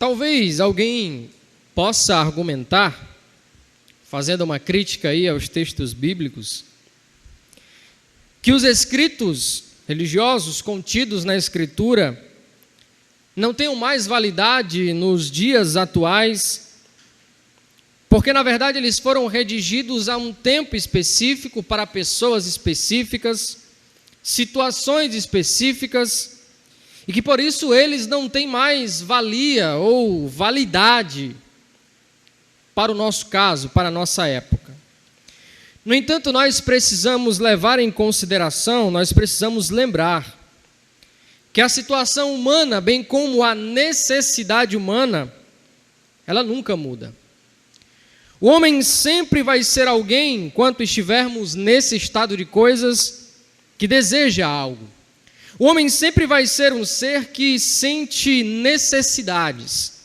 Talvez alguém possa argumentar, fazendo uma crítica aí aos textos bíblicos, que os escritos religiosos contidos na Escritura não tenham mais validade nos dias atuais, porque na verdade eles foram redigidos a um tempo específico, para pessoas específicas, situações específicas, e que por isso eles não têm mais valia ou validade para o nosso caso, para a nossa época. No entanto, nós precisamos levar em consideração, nós precisamos lembrar que a situação humana, bem como a necessidade humana, ela nunca muda. O homem sempre vai ser alguém, enquanto estivermos nesse estado de coisas, que deseja algo. O homem sempre vai ser um ser que sente necessidades.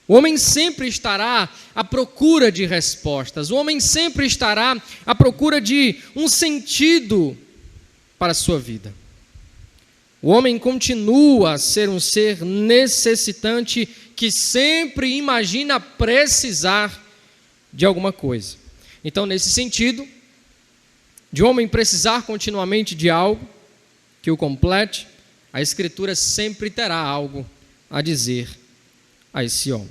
O homem sempre estará à procura de respostas. O homem sempre estará à procura de um sentido para a sua vida. O homem continua a ser um ser necessitante que sempre imagina precisar de alguma coisa. Então, nesse sentido, de o homem precisar continuamente de algo que o complete, a Escritura sempre terá algo a dizer a esse homem.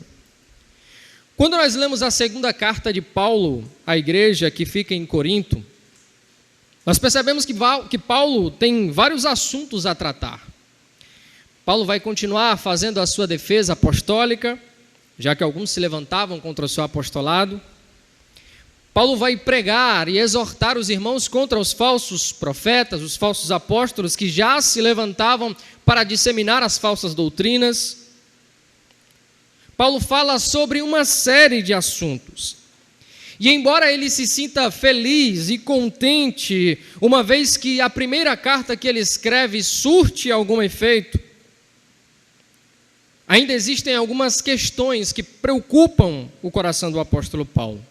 Quando nós lemos a segunda carta de Paulo à igreja que fica em Corinto, nós percebemos que Paulo tem vários assuntos a tratar. Paulo vai continuar fazendo a sua defesa apostólica, já que alguns se levantavam contra o seu apostolado. Paulo vai pregar e exortar os irmãos contra os falsos profetas, os falsos apóstolos que já se levantavam para disseminar as falsas doutrinas. Paulo fala sobre uma série de assuntos. E embora ele se sinta feliz e contente, uma vez que a primeira carta que ele escreve surte algum efeito, ainda existem algumas questões que preocupam o coração do apóstolo Paulo.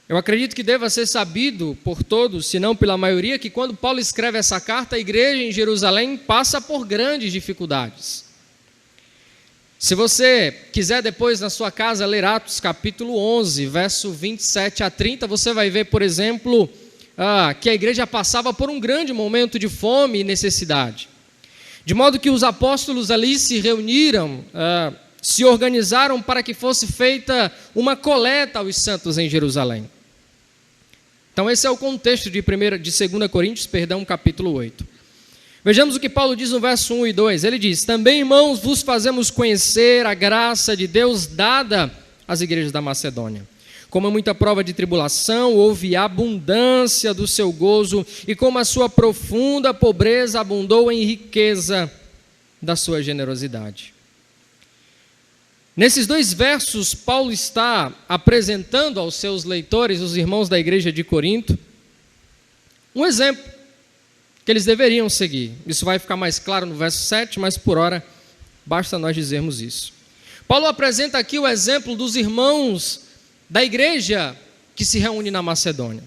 Eu acredito que deva ser sabido por todos, se não pela maioria, que quando Paulo escreve essa carta, a igreja em Jerusalém passa por grandes dificuldades. Se você quiser depois na sua casa ler Atos capítulo 11, verso 27 a 30, você vai ver, por exemplo, que a igreja passava por um grande momento de fome e necessidade. De modo que os apóstolos ali se reuniram, se organizaram para que fosse feita uma coleta aos santos em Jerusalém. Então esse é o contexto de 2 Coríntios, capítulo 8. Vejamos o que Paulo diz no verso 1 e 2. Ele diz: também, irmãos, vos fazemos conhecer a graça de Deus dada às igrejas da Macedônia. Como muita prova de tribulação, houve abundância do seu gozo, e como a sua profunda pobreza abundou em riqueza da sua generosidade. Nesses dois versos, Paulo está apresentando aos seus leitores, os irmãos da igreja de Corinto, um exemplo que eles deveriam seguir. Isso vai ficar mais claro no verso 7, mas por hora basta nós dizermos isso. Paulo apresenta aqui o exemplo dos irmãos da igreja que se reúne na Macedônia.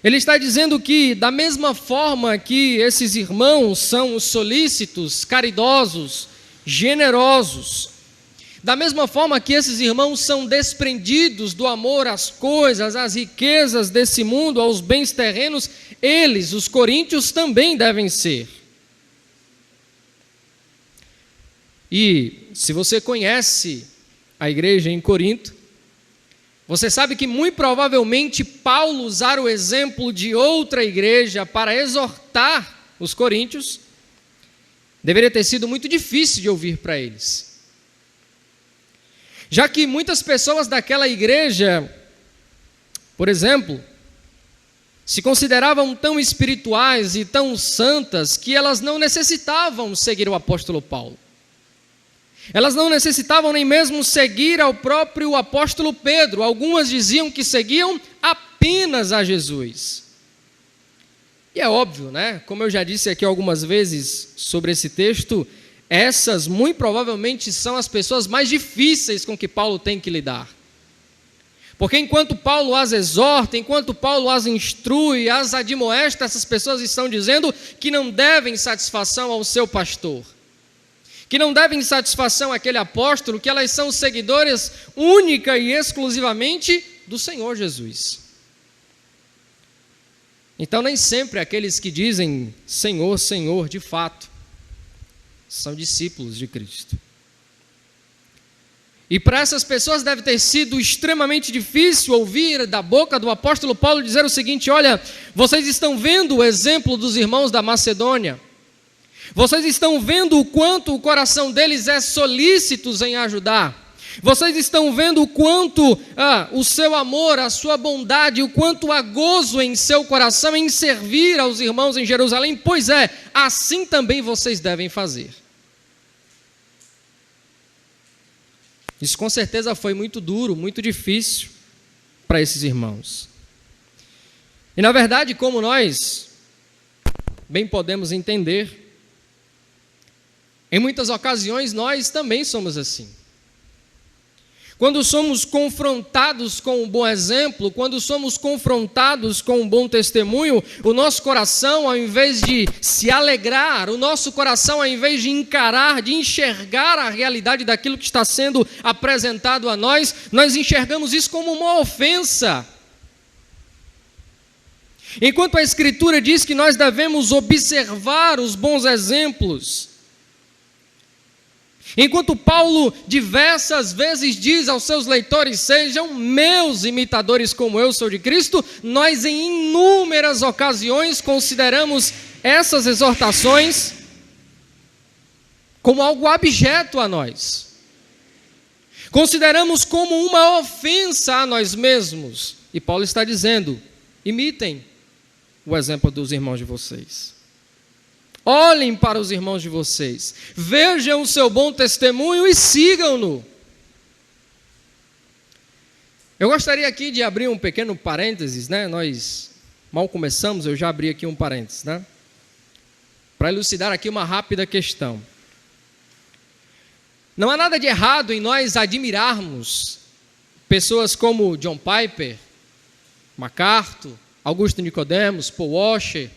Ele está dizendo que, da mesma forma que esses irmãos são solícitos, caridosos, generosos, da mesma forma que esses irmãos são desprendidos do amor às coisas, às riquezas desse mundo, aos bens terrenos, eles, os coríntios, também devem ser. E se você conhece a igreja em Corinto, você sabe que muito provavelmente Paulo usar o exemplo de outra igreja para exortar os coríntios deveria ter sido muito difícil de ouvir para eles. Já que muitas pessoas daquela igreja, por exemplo, se consideravam tão espirituais e tão santas que elas não necessitavam seguir o apóstolo Paulo. Elas não necessitavam nem mesmo seguir ao próprio apóstolo Pedro. Algumas diziam que seguiam apenas a Jesus. E é óbvio, né? Como eu já disse aqui algumas vezes sobre esse texto, essas muito provavelmente são as pessoas mais difíceis com que Paulo tem que lidar. Porque enquanto Paulo as exorta, enquanto Paulo as instrui, as admoesta, essas pessoas estão dizendo que não devem satisfação ao seu pastor, que não devem satisfação àquele apóstolo, que elas são seguidoras única e exclusivamente do Senhor Jesus. Então, nem sempre aqueles que dizem Senhor, Senhor, de fato, são discípulos de Cristo. E para essas pessoas deve ter sido extremamente difícil ouvir da boca do apóstolo Paulo dizer o seguinte: olha, vocês estão vendo o exemplo dos irmãos da Macedônia, vocês estão vendo o quanto o coração deles é solícito em ajudar, vocês estão vendo o quanto o seu amor, a sua bondade, o quanto há gozo em seu coração em servir aos irmãos em Jerusalém. Pois é, assim também vocês devem fazer. Isso com certeza foi muito duro, muito difícil para esses irmãos. E na verdade, como nós bem podemos entender, em muitas ocasiões nós também somos assim. Quando somos confrontados com um bom exemplo, quando somos confrontados com um bom testemunho, o nosso coração, ao invés de se alegrar, o nosso coração, ao invés de encarar, de enxergar a realidade daquilo que está sendo apresentado a nós, nós enxergamos isso como uma ofensa. Enquanto a Escritura diz que nós devemos observar os bons exemplos, enquanto Paulo diversas vezes diz aos seus leitores: sejam meus imitadores como eu sou de Cristo, nós em inúmeras ocasiões consideramos essas exortações como algo abjeto a nós. Consideramos como uma ofensa a nós mesmos. E Paulo está dizendo: imitem o exemplo dos irmãos de vocês. Olhem para os irmãos de vocês, vejam o seu bom testemunho e sigam-no. Eu gostaria aqui de abrir um pequeno parênteses, né? Nós mal começamos, eu já abri aqui um parênteses, né? Para elucidar aqui uma rápida questão. Não há nada de errado em nós admirarmos pessoas como John Piper, MacArthur, Augusto Nicodemos, Paul Washer.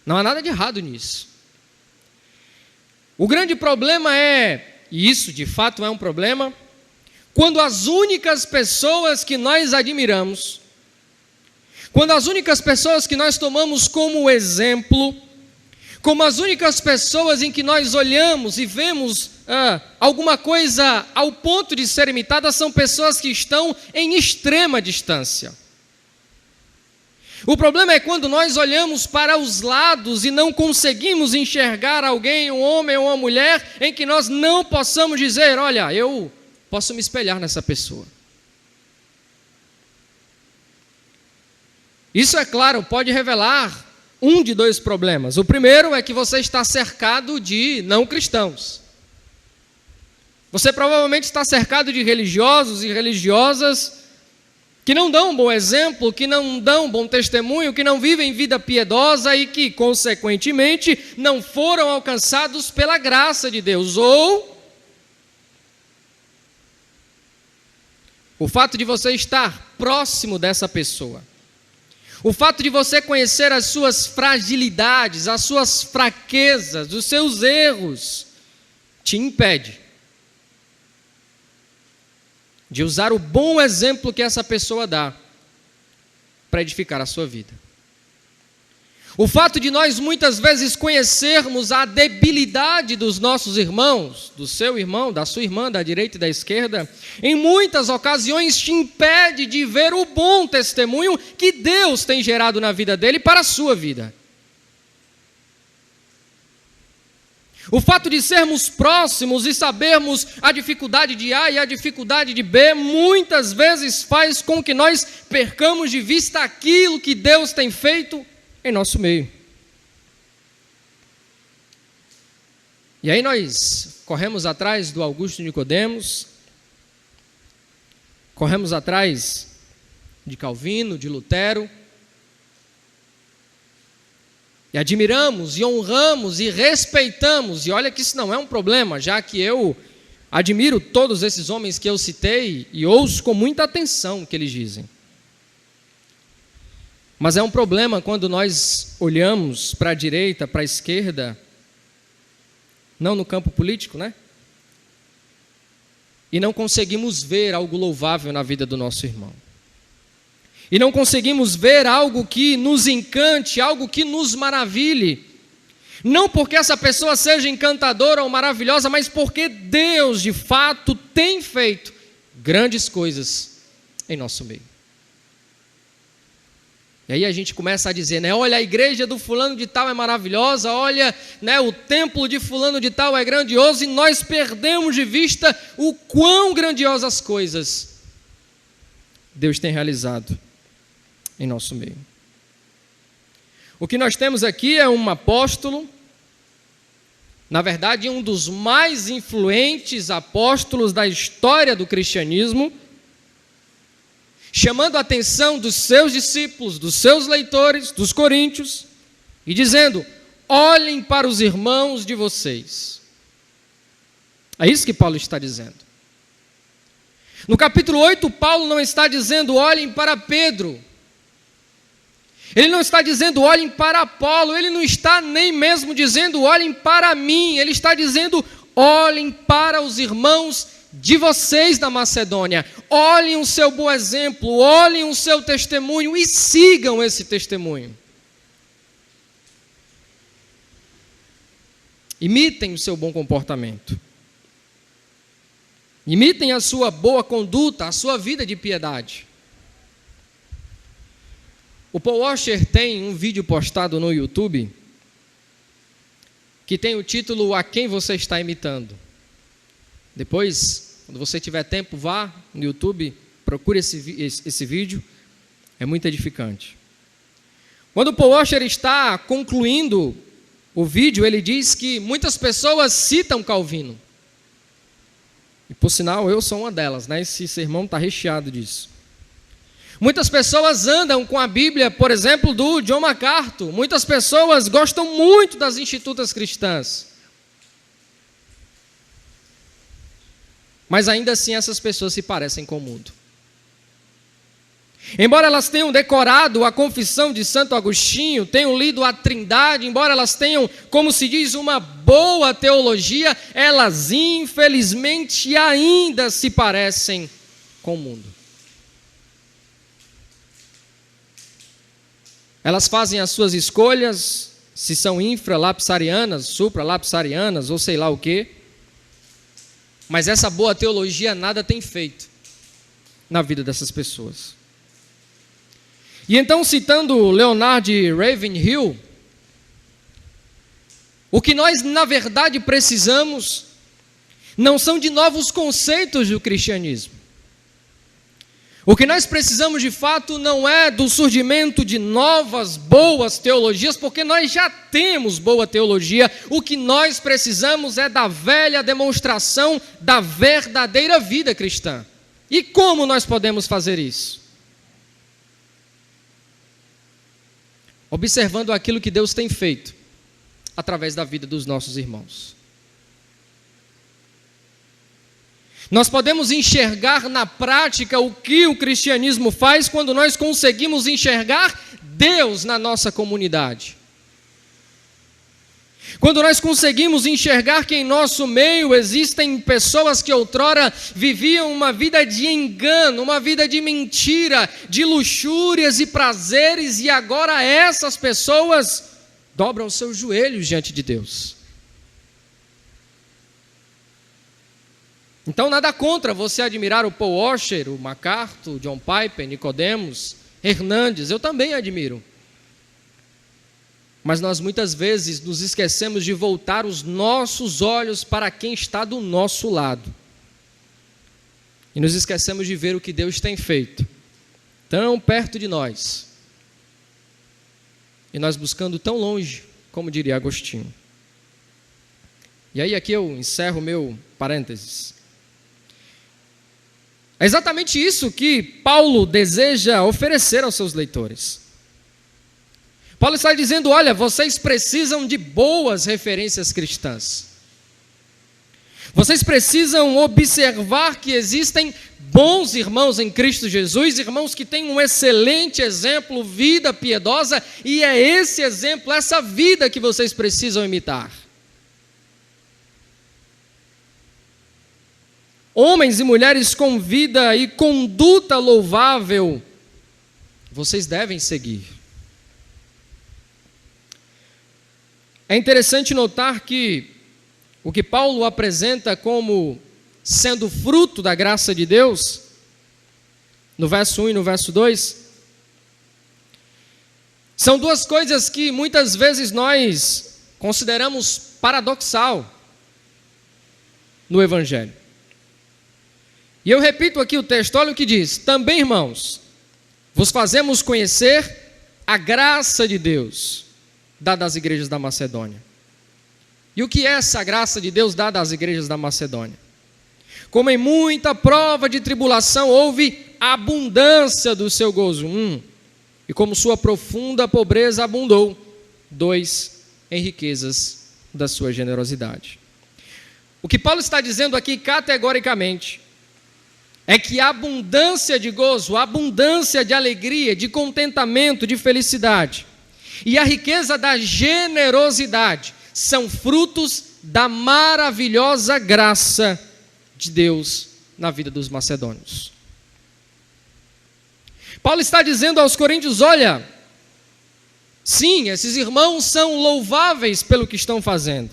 Não há nada de errado nisso. O grande problema é, e isso de fato é um problema, quando as únicas pessoas que nós admiramos, quando as únicas pessoas que nós tomamos como exemplo, como as únicas pessoas em que nós olhamos e vemos alguma coisa ao ponto de ser imitada, são pessoas que estão em extrema distância. O problema é quando nós olhamos para os lados e não conseguimos enxergar alguém, um homem ou uma mulher, em que nós não possamos dizer: olha, eu posso me espelhar nessa pessoa. Isso, é claro, pode revelar um de dois problemas. O primeiro é que você está cercado de não cristãos. Você provavelmente está cercado de religiosos e religiosas que não dão um bom exemplo, que não dão um bom testemunho, que não vivem vida piedosa e que, consequentemente, não foram alcançados pela graça de Deus. Ou o fato de você estar próximo dessa pessoa, o fato de você conhecer as suas fragilidades, as suas fraquezas, os seus erros, te impede de usar o bom exemplo que essa pessoa dá para edificar a sua vida. O fato de nós muitas vezes conhecermos a debilidade dos nossos irmãos, do seu irmão, da sua irmã, da direita e da esquerda, em muitas ocasiões te impede de ver o bom testemunho que Deus tem gerado na vida dele para a sua vida. O fato de sermos próximos e sabermos a dificuldade de A e a dificuldade de B, muitas vezes faz com que nós percamos de vista aquilo que Deus tem feito em nosso meio. E aí nós corremos atrás do Augusto Nicodemos, corremos atrás de Calvino, de Lutero, e admiramos, e honramos, e respeitamos, e olha que isso não é um problema, já que eu admiro todos esses homens que eu citei, e ouço com muita atenção o que eles dizem. Mas é um problema quando nós olhamos para a direita, para a esquerda, não no campo político, né? E não conseguimos ver algo louvável na vida do nosso irmão. E não conseguimos ver algo que nos encante, algo que nos maravilhe. Não porque essa pessoa seja encantadora ou maravilhosa, mas porque Deus, de fato, tem feito grandes coisas em nosso meio. E aí a gente começa a dizer, né? Olha, a igreja do fulano de tal é maravilhosa, olha, né, o templo de fulano de tal é grandioso, e nós perdemos de vista o quão grandiosas coisas Deus tem realizado em nosso meio. O que nós temos aqui é um apóstolo, na verdade, um dos mais influentes apóstolos da história do cristianismo, chamando a atenção dos seus discípulos, dos seus leitores, dos coríntios, e dizendo: olhem para os irmãos de vocês. É isso que Paulo está dizendo. No capítulo 8, Paulo não está dizendo: olhem para Pedro. Ele não está dizendo: olhem para Apolo. Ele não está nem mesmo dizendo: olhem para mim. Ele está dizendo: olhem para os irmãos de vocês da Macedônia, olhem o seu bom exemplo, olhem o seu testemunho e sigam esse testemunho. Imitem o seu bom comportamento. Imitem a sua boa conduta, a sua vida de piedade. O Paul Washer tem um vídeo postado no YouTube que tem o título: A quem você está imitando? Depois, quando você tiver tempo, vá no YouTube, procure esse vídeo, é muito edificante. Quando o Paul Washer está concluindo o vídeo, ele diz que muitas pessoas citam Calvino. E por sinal, eu sou uma delas, né? Esse sermão está recheado disso. Muitas pessoas andam com a Bíblia, por exemplo, do John MacArthur. Muitas pessoas gostam muito das institutas cristãs. Mas ainda assim essas pessoas se parecem com o mundo. Embora elas tenham decorado a confissão de Santo Agostinho, tenham lido a Trindade, embora elas tenham, como se diz, uma boa teologia, elas infelizmente ainda se parecem com o mundo. Elas fazem as suas escolhas, se são infralapsarianas, supralapsarianas ou sei lá o quê. Mas essa boa teologia nada tem feito na vida dessas pessoas. E então, citando Leonard Ravenhill, o que nós na verdade precisamos não são de novos conceitos do cristianismo. O que nós precisamos de fato não é do surgimento de novas boas teologias, porque nós já temos boa teologia. O que nós precisamos é da velha demonstração da verdadeira vida cristã. E como nós podemos fazer isso? Observando aquilo que Deus tem feito através da vida dos nossos irmãos. Nós podemos enxergar na prática o que o cristianismo faz quando nós conseguimos enxergar Deus na nossa comunidade. Quando nós conseguimos enxergar que em nosso meio existem pessoas que outrora viviam uma vida de engano, uma vida de mentira, de luxúrias e prazeres, e agora essas pessoas dobram os seus joelhos diante de Deus. Então nada contra você admirar o Paul Washer, o MacArthur, John Piper, Nicodemos, Hernandes, eu também admiro. Mas nós muitas vezes nos esquecemos de voltar os nossos olhos para quem está do nosso lado. E nos esquecemos de ver o que Deus tem feito, tão perto de nós. E nós buscando tão longe, como diria Agostinho. E aí aqui eu encerro meu parênteses. É exatamente isso que Paulo deseja oferecer aos seus leitores. Paulo está dizendo: olha, vocês precisam de boas referências cristãs. Vocês precisam observar que existem bons irmãos em Cristo Jesus, irmãos que têm um excelente exemplo, vida piedosa, e é esse exemplo, essa vida que vocês precisam imitar. homens e mulheres com vida e conduta louvável, vocês devem seguir. É interessante notar que o que Paulo apresenta como sendo fruto da graça de Deus, no verso 1 e no verso 2, são duas coisas que muitas vezes nós consideramos paradoxal no Evangelho. E eu repito aqui o texto, olha o que diz: também, irmãos, vos fazemos conhecer a graça de Deus dada às igrejas da Macedônia. E o que é essa graça de Deus dada às igrejas da Macedônia? Como em muita prova de tribulação houve abundância do seu gozo. E como sua profunda pobreza abundou. 2, em riquezas da sua generosidade. O que Paulo está dizendo aqui categoricamente é que a abundância de gozo, a abundância de alegria, de contentamento, de felicidade e a riqueza da generosidade são frutos da maravilhosa graça de Deus na vida dos macedônios. Paulo está dizendo aos coríntios: olha, sim, esses irmãos são louváveis pelo que estão fazendo.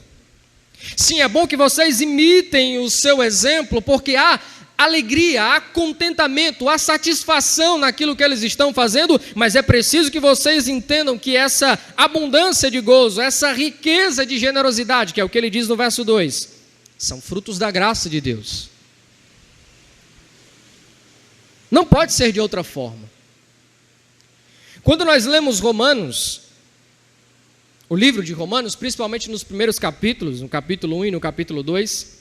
Sim, é bom que vocês imitem o seu exemplo, porque há alegria, há contentamento, há satisfação naquilo que eles estão fazendo, mas é preciso que vocês entendam que essa abundância de gozo, essa riqueza de generosidade, que é o que ele diz no verso 2, são frutos da graça de Deus. Não pode ser de outra forma. Quando nós lemos Romanos, o livro de Romanos, principalmente nos primeiros capítulos, no capítulo 1 e no capítulo 2,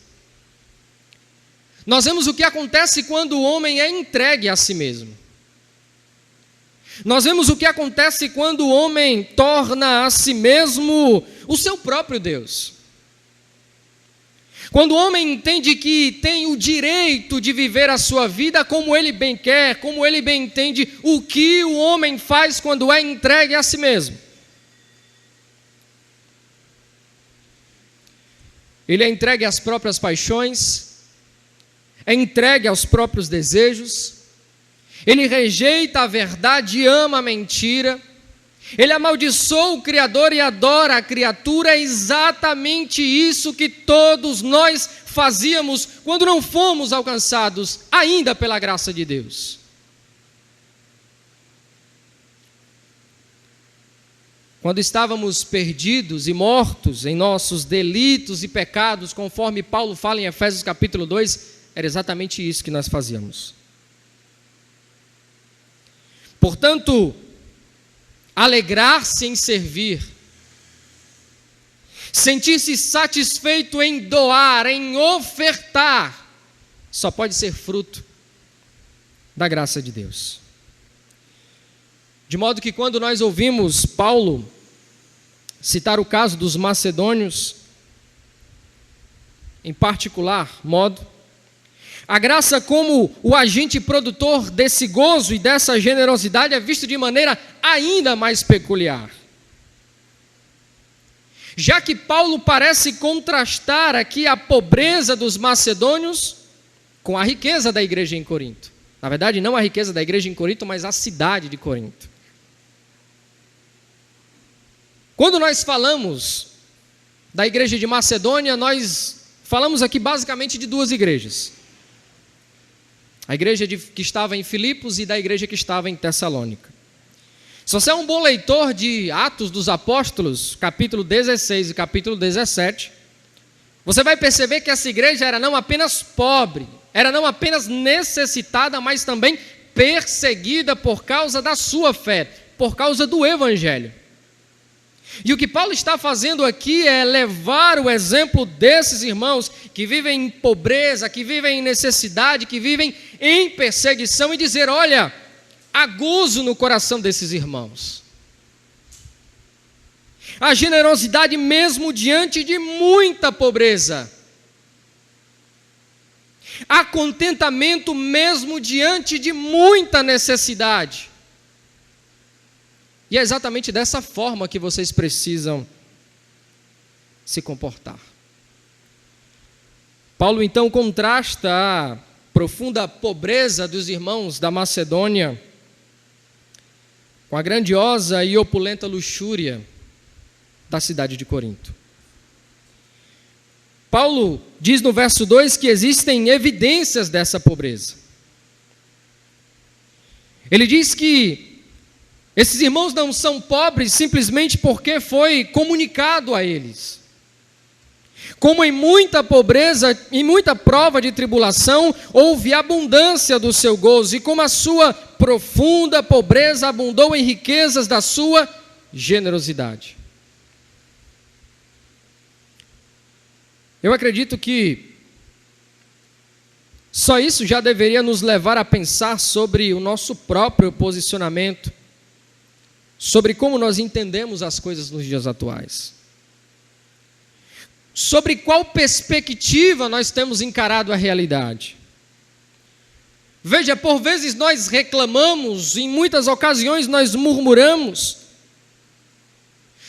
nós vemos o que acontece quando o homem é entregue a si mesmo. Nós vemos o que acontece quando o homem torna a si mesmo o seu próprio Deus. Quando o homem entende que tem o direito de viver a sua vida como ele bem quer, como ele bem entende, o que o homem faz quando é entregue a si mesmo. Ele é entregue às próprias paixões, é entregue aos próprios desejos, ele rejeita a verdade e ama a mentira, ele amaldiçoa o Criador e adora a criatura. É exatamente isso que todos nós fazíamos quando não fomos alcançados ainda pela graça de Deus. Quando estávamos perdidos e mortos em nossos delitos e pecados, conforme Paulo fala em Efésios capítulo 2, era exatamente isso que nós fazíamos. Portanto, alegrar-se em servir, sentir-se satisfeito em doar, em ofertar, só pode ser fruto da graça de Deus. De modo que quando nós ouvimos Paulo citar o caso dos macedônios, em particular modo, a graça como o agente produtor desse gozo e dessa generosidade é visto de maneira ainda mais peculiar. Já que Paulo parece contrastar aqui a pobreza dos macedônios com a riqueza da igreja em Corinto. Na verdade, não a riqueza da igreja em Corinto, mas a cidade de Corinto. Quando nós falamos da igreja de Macedônia, nós falamos aqui basicamente de duas igrejas. A igreja que estava em Filipos e da igreja que estava em Tessalônica. Se você é um bom leitor de Atos dos Apóstolos, capítulo 16 e capítulo 17, você vai perceber que essa igreja era não apenas pobre, era não apenas necessitada, mas também perseguida por causa da sua fé, por causa do Evangelho. E o que Paulo está fazendo aqui é levar o exemplo desses irmãos que vivem em pobreza, que vivem em necessidade, que vivem em perseguição e dizer: olha, há gozo no coração desses irmãos. Há generosidade mesmo diante de muita pobreza. Há contentamento mesmo diante de muita necessidade. E é exatamente dessa forma que vocês precisam se comportar. Paulo então contrasta a profunda pobreza dos irmãos da Macedônia com a grandiosa e opulenta luxúria da cidade de Corinto. Paulo diz no verso 2 que existem evidências dessa pobreza. Ele diz que esses irmãos não são pobres simplesmente porque foi comunicado a eles. Como em muita pobreza e muita prova de tribulação, houve abundância do seu gozo, e como a sua profunda pobreza abundou em riquezas da sua generosidade. Eu acredito que só isso já deveria nos levar a pensar sobre o nosso próprio posicionamento, sobre como nós entendemos as coisas nos dias atuais, sobre qual perspectiva nós temos encarado a realidade. Veja, por vezes nós reclamamos, em muitas ocasiões nós murmuramos,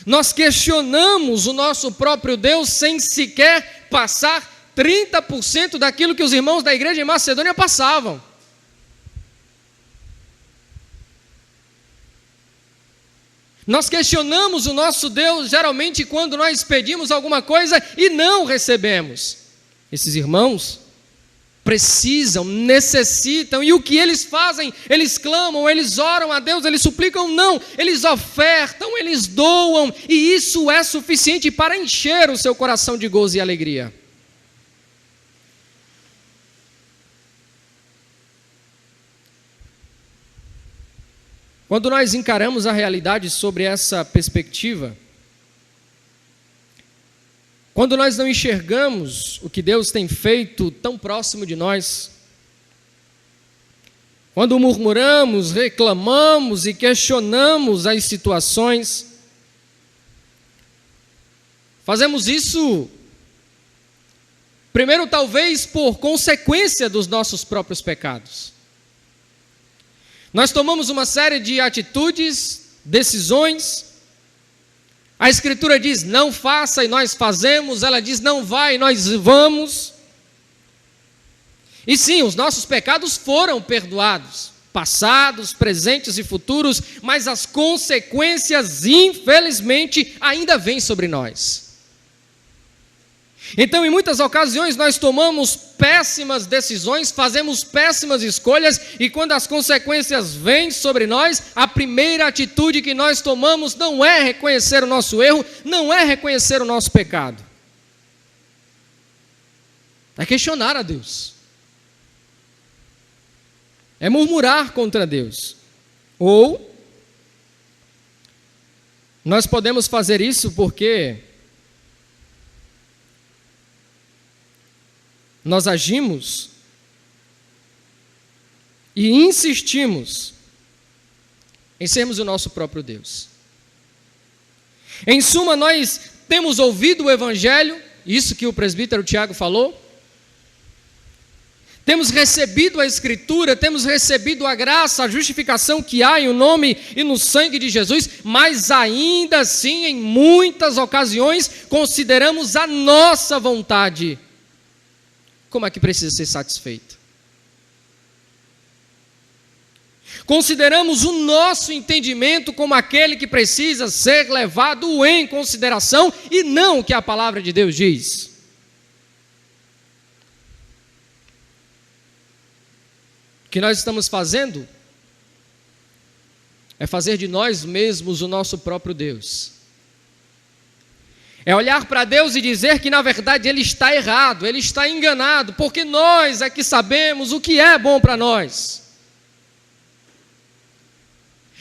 nós questionamos o nosso próprio Deus sem sequer passar 30% daquilo que os irmãos da igreja em Macedônia passavam. Nós questionamos o nosso Deus geralmente quando nós pedimos alguma coisa e não recebemos. Esses irmãos precisam, necessitam, e o que eles fazem? Eles clamam, eles oram a Deus, eles suplicam? Não, eles ofertam, eles doam, e isso é suficiente para encher o seu coração de gozo e alegria. Quando nós encaramos a realidade sobre essa perspectiva, quando nós não enxergamos o que Deus tem feito tão próximo de nós, quando murmuramos, reclamamos e questionamos as situações, fazemos isso, primeiro talvez por consequência dos nossos próprios pecados. Nós tomamos uma série de atitudes, decisões. A Escritura diz não faça e nós fazemos, ela diz não vai e nós vamos. E sim, os nossos pecados foram perdoados, passados, presentes e futuros, mas as consequências, infelizmente, ainda vêm sobre nós. Então, em muitas ocasiões, nós tomamos péssimas decisões, fazemos péssimas escolhas, e quando as consequências vêm sobre nós, a primeira atitude que nós tomamos não é reconhecer o nosso erro, não é reconhecer o nosso pecado. É questionar a Deus. É murmurar contra Deus. Ou, nós podemos fazer isso porque nós agimos e insistimos em sermos o nosso próprio Deus. Em suma, nós temos ouvido o Evangelho, isso que o presbítero Tiago falou, temos recebido a Escritura, temos recebido a graça, a justificação que há em o nome e no sangue de Jesus, mas ainda assim, em muitas ocasiões, consideramos a nossa vontade como é que precisa ser satisfeita. Consideramos o nosso entendimento como aquele que precisa ser levado em consideração e não o que a palavra de Deus diz. O que nós estamos fazendo é fazer de nós mesmos o nosso próprio Deus. É olhar para Deus e dizer que na verdade Ele está errado, Ele está enganado, porque nós é que sabemos o que é bom para nós.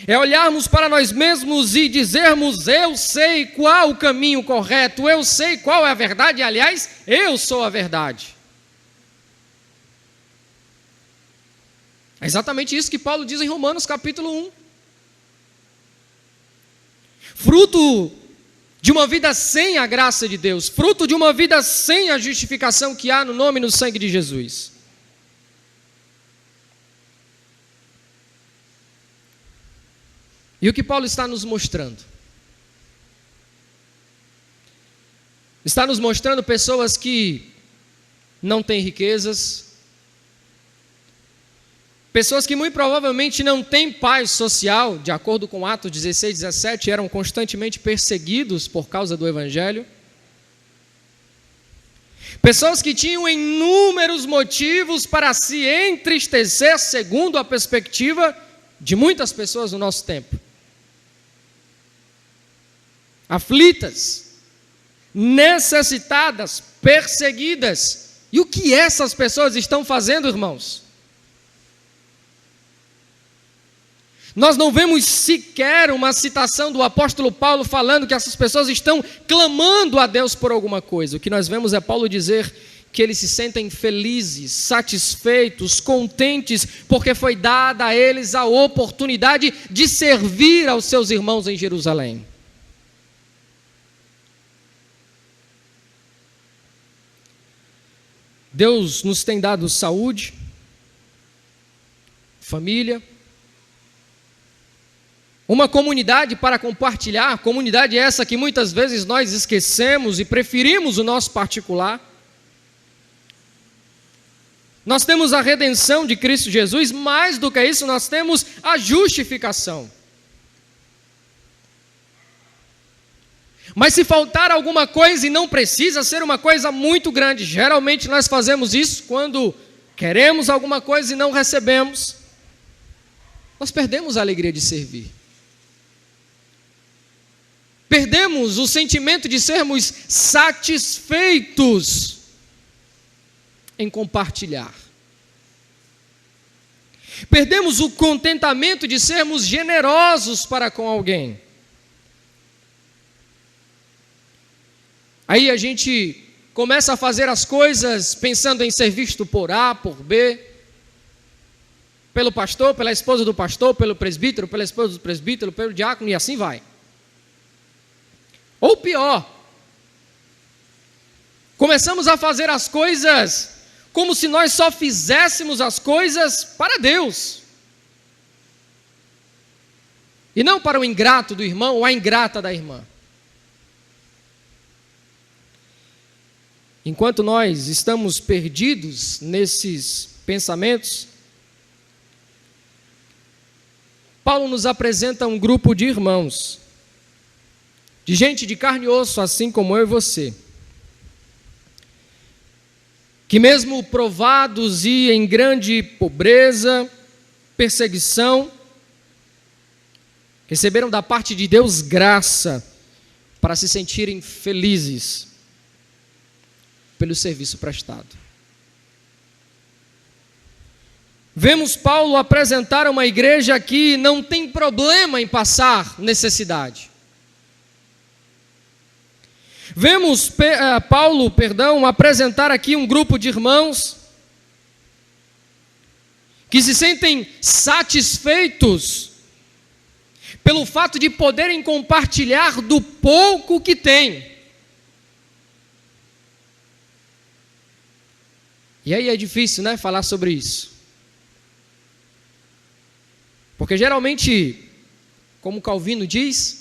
É olharmos para nós mesmos e dizermos, eu sei qual o caminho correto, eu sei qual é a verdade, aliás, eu sou a verdade. É exatamente isso que Paulo diz em Romanos capítulo 1. Fruto de uma vida sem a graça de Deus, fruto de uma vida sem a justificação que há no nome e no sangue de Jesus. E o que Paulo está nos mostrando? Está nos mostrando pessoas que não têm riquezas, pessoas que muito provavelmente não têm paz social, de acordo com Atos 16, 17, eram constantemente perseguidos por causa do Evangelho. Pessoas que tinham inúmeros motivos para se entristecer, segundo a perspectiva de muitas pessoas no nosso tempo. Aflitas, necessitadas, perseguidas. E o que essas pessoas estão fazendo, irmãos? Nós não vemos sequer uma citação do apóstolo Paulo falando que essas pessoas estão clamando a Deus por alguma coisa. O que nós vemos é Paulo dizer que eles se sentem felizes, satisfeitos, contentes, porque foi dada a eles a oportunidade de servir aos seus irmãos em Jerusalém. Deus nos tem dado saúde, família, uma comunidade para compartilhar, comunidade essa que muitas vezes nós esquecemos e preferimos o nosso particular. Nós temos a redenção de Cristo Jesus, mais do que isso, nós temos a justificação. Mas se faltar alguma coisa, e não precisa ser uma coisa muito grande, geralmente nós fazemos isso quando queremos alguma coisa e não recebemos, nós perdemos a alegria de servir. Perdemos o sentimento de sermos satisfeitos em compartilhar. Perdemos o contentamento de sermos generosos para com alguém. Aí a gente começa a fazer as coisas pensando em ser visto por A, por B, pelo pastor, pela esposa do pastor, pelo presbítero, pela esposa do presbítero, pelo diácono, e assim vai. Ou pior, começamos a fazer as coisas como se nós só fizéssemos as coisas para Deus, e não para o ingrato do irmão ou a ingrata da irmã. Enquanto nós estamos perdidos nesses pensamentos, Paulo nos apresenta um grupo de irmãos, de gente de carne e osso, assim como eu e você, que mesmo provados e em grande pobreza, perseguição, receberam da parte de Deus graça para se sentirem felizes pelo serviço prestado. Vemos Paulo apresentar uma igreja que não tem problema em passar necessidade. Vemos Paulo apresentar aqui um grupo de irmãos que se sentem satisfeitos pelo fato de poderem compartilhar do pouco que têm. E aí é difícil, né, falar sobre isso. Porque geralmente, como Calvino diz,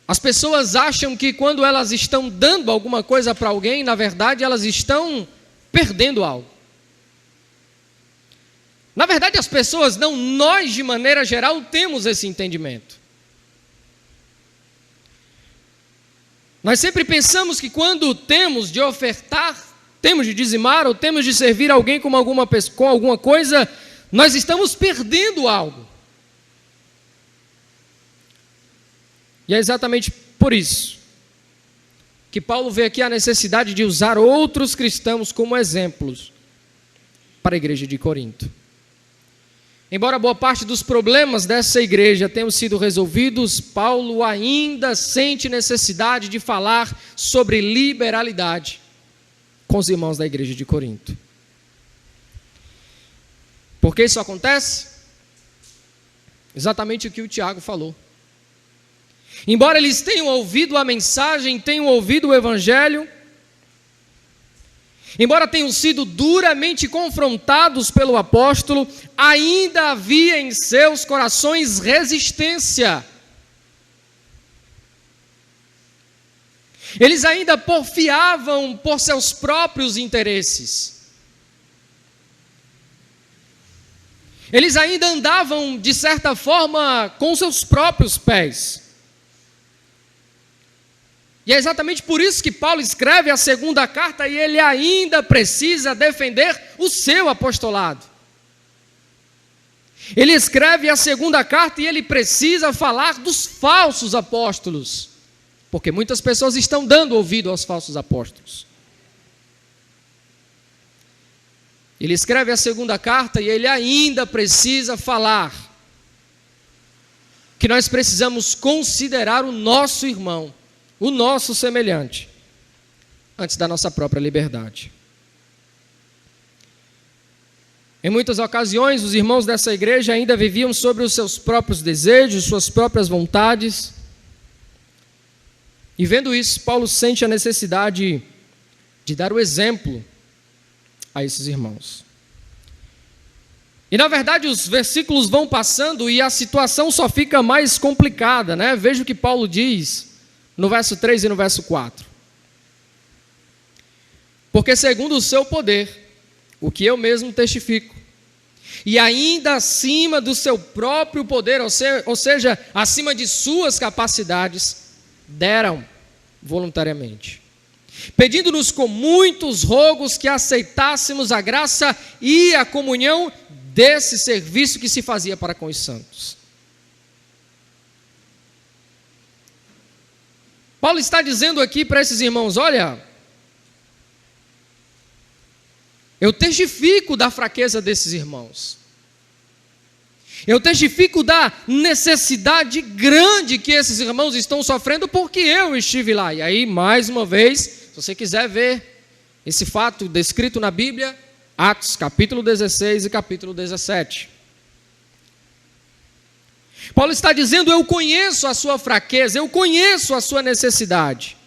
as pessoas acham que quando elas estão dando alguma coisa para alguém, na verdade elas estão perdendo algo. Na verdade as pessoas, não, nós de maneira geral temos esse entendimento. Nós sempre pensamos que quando temos de ofertar, temos de dizimar ou temos de servir alguém com alguma coisa, nós estamos perdendo algo. E é exatamente por isso que Paulo vê aqui a necessidade de usar outros cristãos como exemplos para a igreja de Corinto. Embora boa parte dos problemas dessa igreja tenham sido resolvidos, Paulo ainda sente necessidade de falar sobre liberalidade com os irmãos da igreja de Corinto. Por que isso acontece? Exatamente o que o Tiago falou. Embora eles tenham ouvido a mensagem, tenham ouvido o evangelho, embora tenham sido duramente confrontados pelo apóstolo, ainda havia em seus corações resistência. Eles ainda porfiavam por seus próprios interesses. Eles ainda andavam, de certa forma, com seus próprios pés. E é exatamente por isso que Paulo escreve a segunda carta e ele ainda precisa defender o seu apostolado. Ele escreve a segunda carta e ele precisa falar dos falsos apóstolos, porque muitas pessoas estão dando ouvido aos falsos apóstolos. Ele escreve a segunda carta e ele ainda precisa falar que nós precisamos considerar o nosso irmão, o nosso semelhante, antes da nossa própria liberdade. Em muitas ocasiões, os irmãos dessa igreja ainda viviam sobre os seus próprios desejos, suas próprias vontades. E vendo isso, Paulo sente a necessidade de dar o exemplo a esses irmãos. E na verdade os versículos vão passando e a situação só fica mais complicada, né? Veja o que Paulo diz no verso 3 e no verso 4. Porque segundo o seu poder, o que eu mesmo testifico, e ainda acima do seu próprio poder, ou seja, acima de suas capacidades, deram voluntariamente, pedindo-nos com muitos rogos que aceitássemos a graça e a comunhão desse serviço que se fazia para com os santos. Paulo está dizendo aqui para esses irmãos: olha, eu testifico da fraqueza desses irmãos. Eu testifico da necessidade grande que esses irmãos estão sofrendo porque eu estive lá. E aí, mais uma vez, se você quiser ver esse fato descrito na Bíblia, Atos capítulo 16 e capítulo 17. Paulo está dizendo: eu conheço a sua fraqueza, eu conheço a sua necessidade.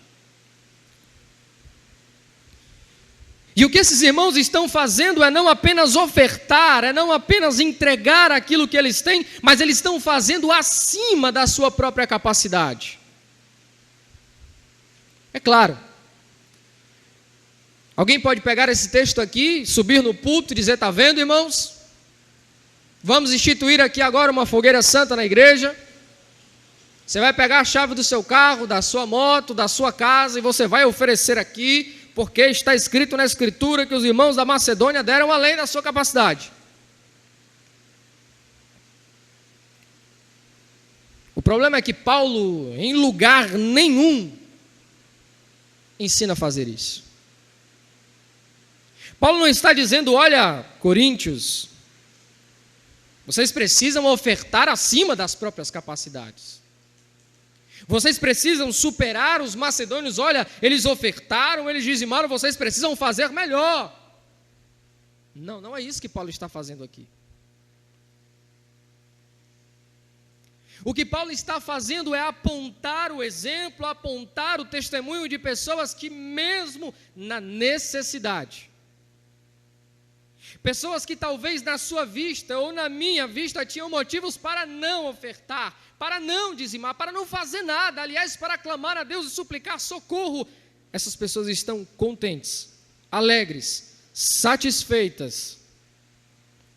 E o que esses irmãos estão fazendo é não apenas ofertar, é não apenas entregar aquilo que eles têm, mas eles estão fazendo acima da sua própria capacidade. É claro, alguém pode pegar esse texto aqui, subir no púlpito e dizer: está vendo, irmãos? Vamos instituir aqui agora uma fogueira santa na igreja. Você vai pegar a chave do seu carro, da sua moto, da sua casa, e você vai oferecer aqui, porque está escrito na Escritura que os irmãos da Macedônia deram além da sua capacidade. O problema é que Paulo, em lugar nenhum, ensina a fazer isso. Paulo não está dizendo: olha, coríntios, vocês precisam ofertar acima das próprias capacidades. Vocês precisam superar os macedônios. Olha, eles ofertaram, eles dizimaram, vocês precisam fazer melhor. Não, não é isso que Paulo está fazendo aqui. O que Paulo está fazendo é apontar o exemplo, apontar o testemunho de pessoas que mesmo na necessidade, pessoas que talvez na sua vista ou na minha vista tinham motivos para não ofertar, para não dizimar, para não fazer nada, aliás, para clamar a Deus e suplicar socorro. Essas pessoas estão contentes, alegres, satisfeitas.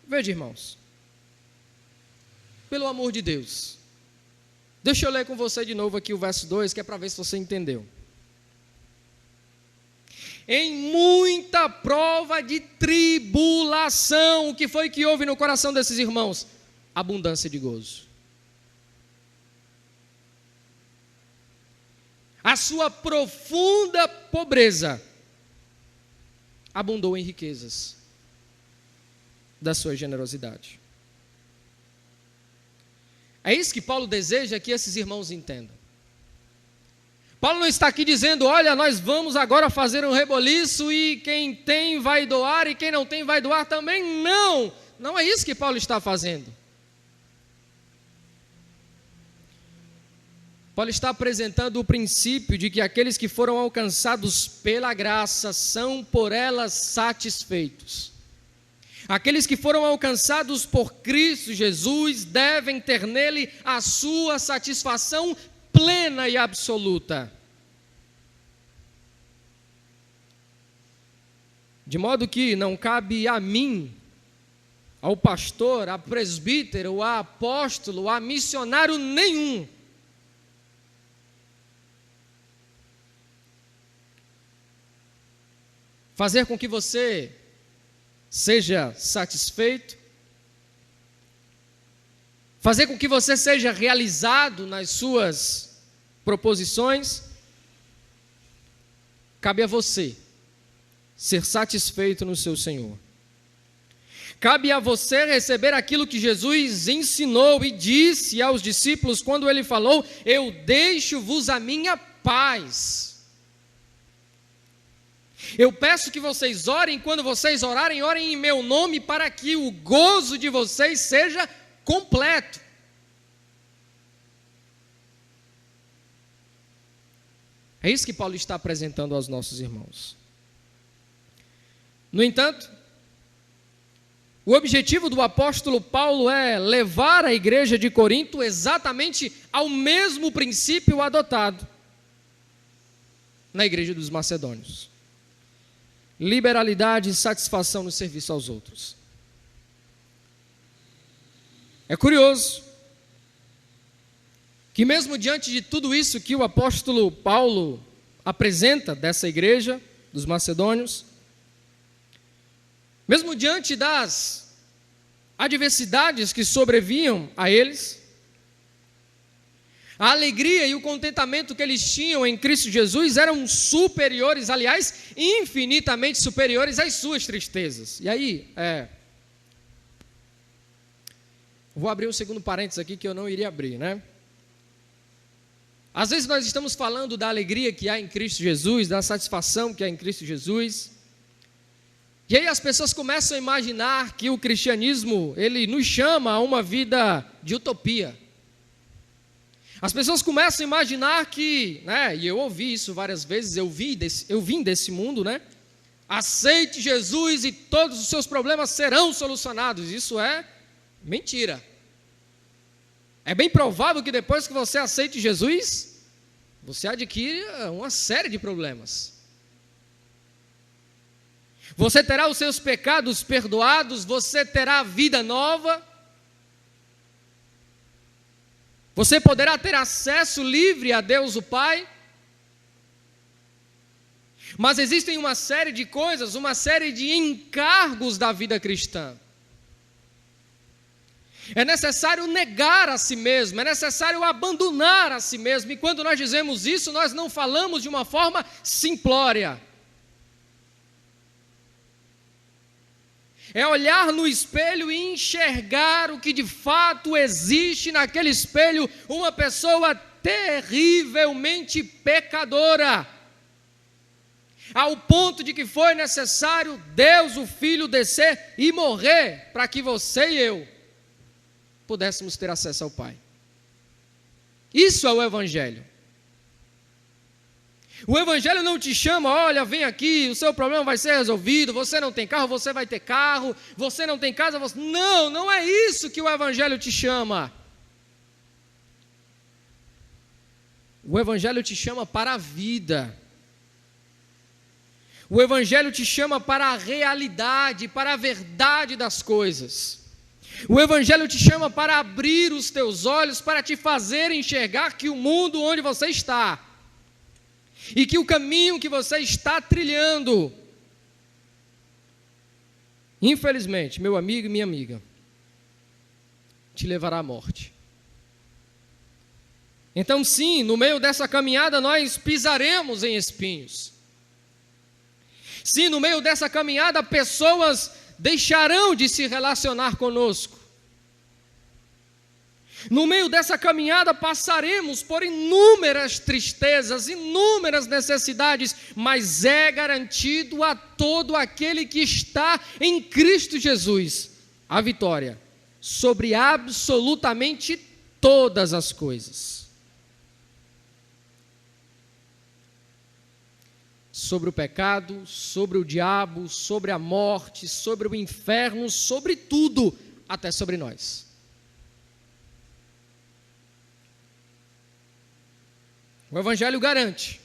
Veja, irmãos, pelo amor de Deus, deixa eu ler com você de novo aqui o verso 2, que é para ver se você entendeu. Em muita prova de tribulação, o que foi que houve no coração desses irmãos? Abundância de gozo. A sua profunda pobreza abundou em riquezas da sua generosidade. É isso que Paulo deseja que esses irmãos entendam. Paulo não está aqui dizendo: olha, nós vamos agora fazer um reboliço e quem tem vai doar e quem não tem vai doar também. Não, não é isso que Paulo está fazendo. Paulo está apresentando o princípio de que aqueles que foram alcançados pela graça são por ela satisfeitos. Aqueles que foram alcançados por Cristo Jesus devem ter nele a sua satisfação plena e absoluta. De modo que não cabe a mim, ao pastor, a presbítero, a apóstolo, a missionário nenhum, fazer com que você seja satisfeito, fazer com que você seja realizado nas suas proposições. Cabe a você ser satisfeito no seu Senhor. Cabe a você receber aquilo que Jesus ensinou e disse aos discípulos quando ele falou: eu deixo-vos a minha paz. Eu peço que vocês orem, quando vocês orarem, orem em meu nome, para que o gozo de vocês seja completo. É isso que Paulo está apresentando aos nossos irmãos. No entanto, o objetivo do apóstolo Paulo é levar a igreja de Corinto exatamente ao mesmo princípio adotado na igreja dos macedônios: liberalidade e satisfação no serviço aos outros. É curioso que mesmo diante de tudo isso que o apóstolo Paulo apresenta dessa igreja dos macedônios, mesmo diante das adversidades que sobrevinham a eles, a alegria e o contentamento que eles tinham em Cristo Jesus eram superiores, aliás, infinitamente superiores às suas tristezas. E aí, vou abrir um segundo parênteses aqui que eu não iria abrir, né? Às vezes nós estamos falando da alegria que há em Cristo Jesus, da satisfação que há em Cristo Jesus, e aí as pessoas começam a imaginar que o cristianismo, ele nos chama a uma vida de utopia. As pessoas começam a imaginar que, e eu ouvi isso várias vezes, eu vim desse mundo, aceite Jesus e todos os seus problemas serão solucionados. Isso é mentira. É bem provável que depois que você aceite Jesus, você adquire uma série de problemas. Você terá os seus pecados perdoados, você terá vida nova, você poderá ter acesso livre a Deus o Pai. Mas existem uma série de coisas, uma série de encargos da vida cristã. É necessário negar a si mesmo, é necessário abandonar a si mesmo. E quando nós dizemos isso, nós não falamos de uma forma simplória. É olhar no espelho e enxergar o que de fato existe naquele espelho, uma pessoa terrivelmente pecadora, ao ponto de que foi necessário Deus, o Filho, descer e morrer, para que você e eu pudéssemos ter acesso ao Pai. Isso é o Evangelho. O Evangelho não te chama, olha, vem aqui, o seu problema vai ser resolvido, você não tem carro, você vai ter carro, você não tem casa, você... Não, não é isso que o Evangelho te chama. O Evangelho te chama para a vida. O Evangelho te chama para a realidade, para a verdade das coisas. O Evangelho te chama para abrir os teus olhos, para te fazer enxergar que o mundo onde você está, e que o caminho que você está trilhando, infelizmente, meu amigo e minha amiga, te levará à morte. Então sim, no meio dessa caminhada nós pisaremos em espinhos. Sim, no meio dessa caminhada pessoas deixarão de se relacionar conosco. No meio dessa caminhada passaremos por inúmeras tristezas, inúmeras necessidades, mas é garantido a todo aquele que está em Cristo Jesus a vitória sobre absolutamente todas as coisas. Sobre o pecado, sobre o diabo, sobre a morte, sobre o inferno, sobre tudo, até sobre nós. O Evangelho garante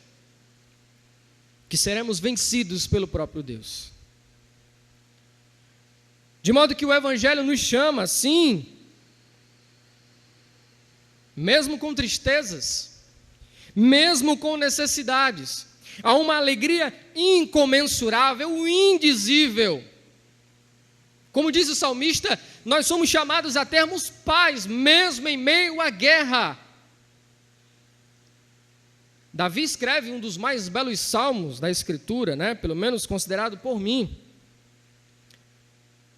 que seremos vencidos pelo próprio Deus. De modo que o Evangelho nos chama, sim, mesmo com tristezas, mesmo com necessidades, há uma alegria incomensurável, indizível. Como diz o salmista, nós somos chamados a termos paz, mesmo em meio à guerra. Davi escreve um dos mais belos salmos da Escritura, pelo menos considerado por mim.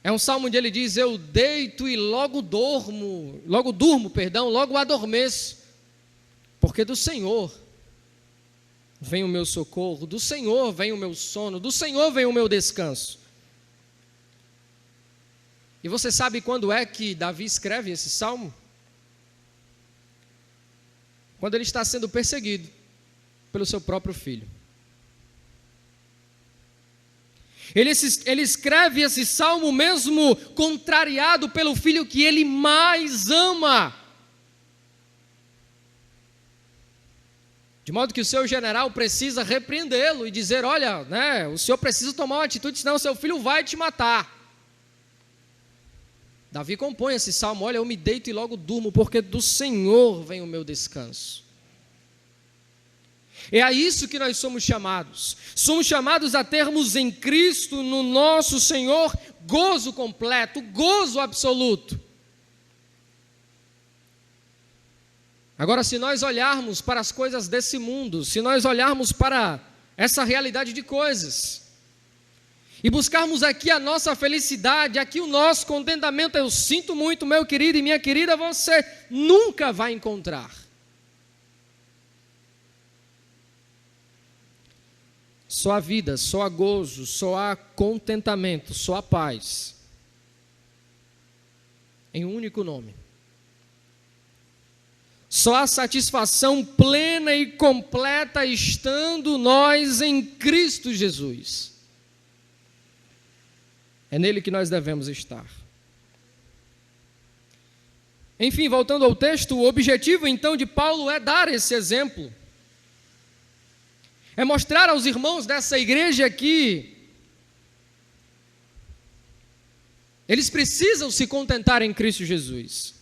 É um salmo onde ele diz: eu deito e logo durmo, logo adormeço, porque do Senhor vem o meu socorro, do Senhor vem o meu sono, do Senhor vem o meu descanso. E você sabe quando é que Davi escreve esse salmo? Quando ele está sendo perseguido pelo seu próprio filho. Ele escreve esse salmo mesmo contrariado pelo filho que ele mais ama. De modo que o seu general precisa repreendê-lo e dizer: olha, o senhor precisa tomar uma atitude, senão seu filho vai te matar. Davi compõe esse salmo: olha, eu me deito e logo durmo, porque do Senhor vem o meu descanso. É a isso que nós somos chamados. Somos chamados a termos em Cristo, no nosso Senhor, gozo completo, gozo absoluto. Agora, se nós olharmos para as coisas desse mundo, se nós olharmos para essa realidade de coisas, e buscarmos aqui a nossa felicidade, aqui o nosso contentamento, eu sinto muito, meu querido e minha querida, você nunca vai encontrar. Só há vida, só há gozo, só há contentamento, só há paz, em um único nome. Só há satisfação plena e completa estando nós em Cristo Jesus. É nele que nós devemos estar. Enfim, voltando ao texto, o objetivo então de Paulo é dar esse exemplo. É mostrar aos irmãos dessa igreja que eles precisam se contentar em Cristo Jesus.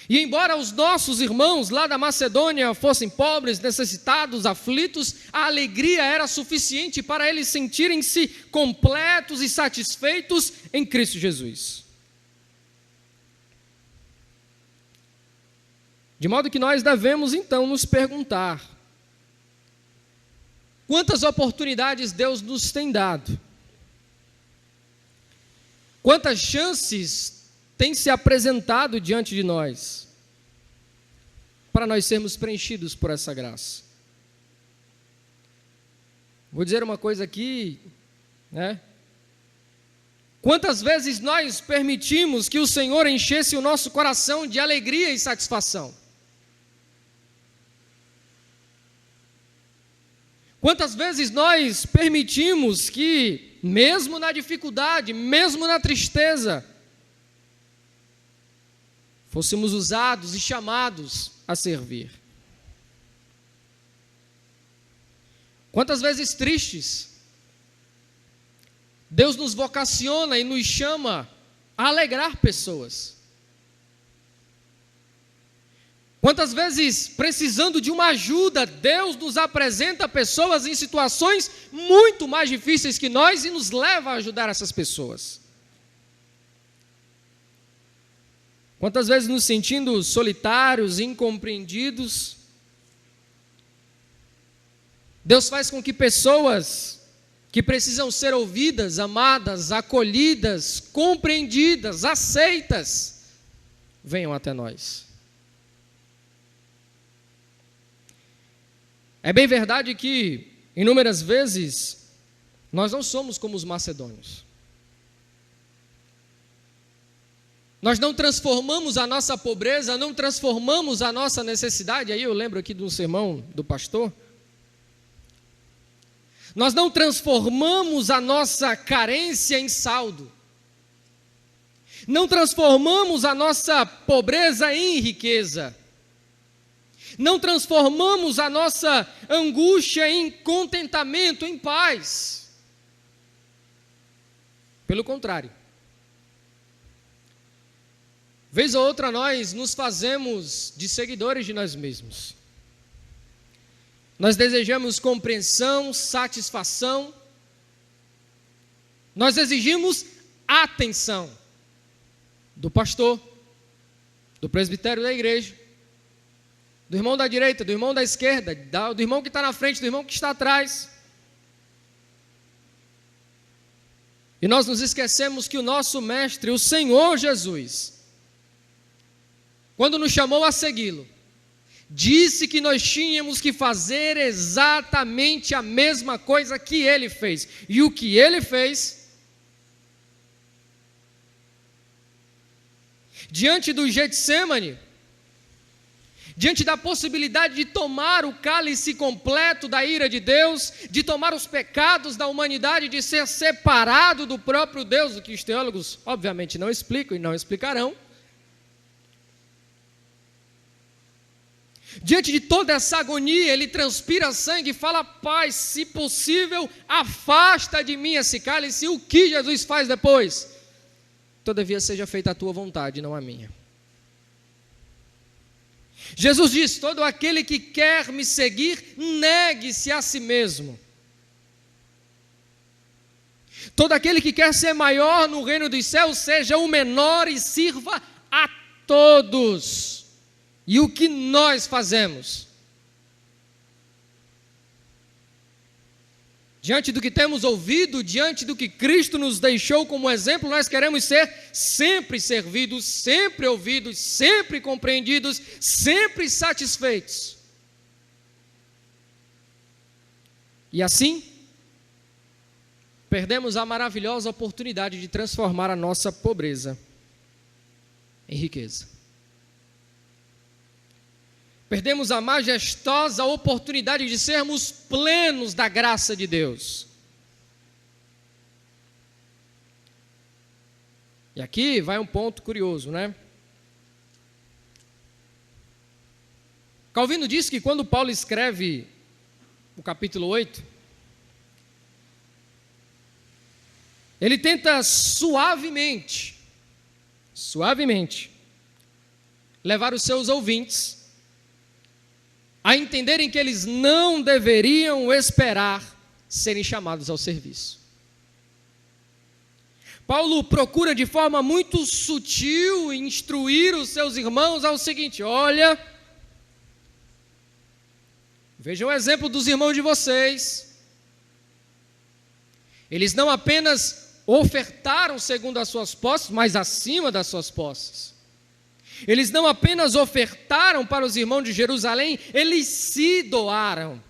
E embora os nossos irmãos lá da Macedônia fossem pobres, necessitados, aflitos, a alegria era suficiente para eles sentirem-se completos e satisfeitos em Cristo Jesus. De modo que nós devemos então nos perguntar: quantas oportunidades Deus nos tem dado? Quantas chances tem se apresentado diante de nós para nós sermos preenchidos por essa graça? Vou dizer uma coisa aqui, Quantas vezes nós permitimos que o Senhor enchesse o nosso coração de alegria e satisfação? Quantas vezes nós permitimos que, mesmo na dificuldade, mesmo na tristeza, fôssemos usados e chamados a servir? Quantas vezes tristes, Deus nos vocaciona e nos chama a alegrar pessoas. Quantas vezes, precisando de uma ajuda, Deus nos apresenta pessoas em situações muito mais difíceis que nós e nos leva a ajudar essas pessoas. Quantas vezes nos sentindo solitários, incompreendidos, Deus faz com que pessoas que precisam ser ouvidas, amadas, acolhidas, compreendidas, aceitas, venham até nós. É bem verdade que, inúmeras vezes, nós não somos como os macedônios. Nós não transformamos a nossa pobreza, não transformamos a nossa necessidade. Aí eu lembro aqui de um sermão do pastor. Nós não transformamos a nossa carência em saldo. Não transformamos a nossa pobreza em riqueza. Não transformamos a nossa angústia em contentamento, em paz. Pelo contrário. Vez ou outra nós nos fazemos de seguidores de nós mesmos. Nós desejamos compreensão, satisfação. Nós exigimos atenção do pastor, do presbitério da igreja, do irmão da direita, do irmão da esquerda, do irmão que está na frente, do irmão que está atrás. E nós nos esquecemos que o nosso mestre, o Senhor Jesus, quando nos chamou a segui-lo, disse que nós tínhamos que fazer exatamente a mesma coisa que ele fez. E o que ele fez, diante do Getsêmani, diante da possibilidade de tomar o cálice completo da ira de Deus, de tomar os pecados da humanidade, de ser separado do próprio Deus, o que os teólogos obviamente não explicam e não explicarão. Diante de toda essa agonia, ele transpira sangue e fala: Pai, se possível, afasta de mim esse cálice. E o que Jesus faz depois? Todavia seja feita a tua vontade, não a minha. Jesus diz: todo aquele que quer me seguir, negue-se a si mesmo. Todo aquele que quer ser maior no reino dos céus, seja o menor e sirva a todos. E o que nós fazemos? Diante do que temos ouvido, diante do que Cristo nos deixou como exemplo, nós queremos ser sempre servidos, sempre ouvidos, sempre compreendidos, sempre satisfeitos. E assim, perdemos a maravilhosa oportunidade de transformar a nossa pobreza em riqueza. Perdemos a majestosa oportunidade de sermos plenos da graça de Deus. E aqui vai um ponto curioso, né? Calvino diz que quando Paulo escreve o capítulo 8, ele tenta suavemente, levar os seus ouvintes a entenderem que eles não deveriam esperar serem chamados ao serviço. Paulo procura de forma muito sutil instruir os seus irmãos ao seguinte: olha, vejam o exemplo dos irmãos de vocês. Eles não apenas ofertaram segundo as suas posses, mas acima das suas posses. Eles não apenas ofertaram para os irmãos de Jerusalém, eles se doaram.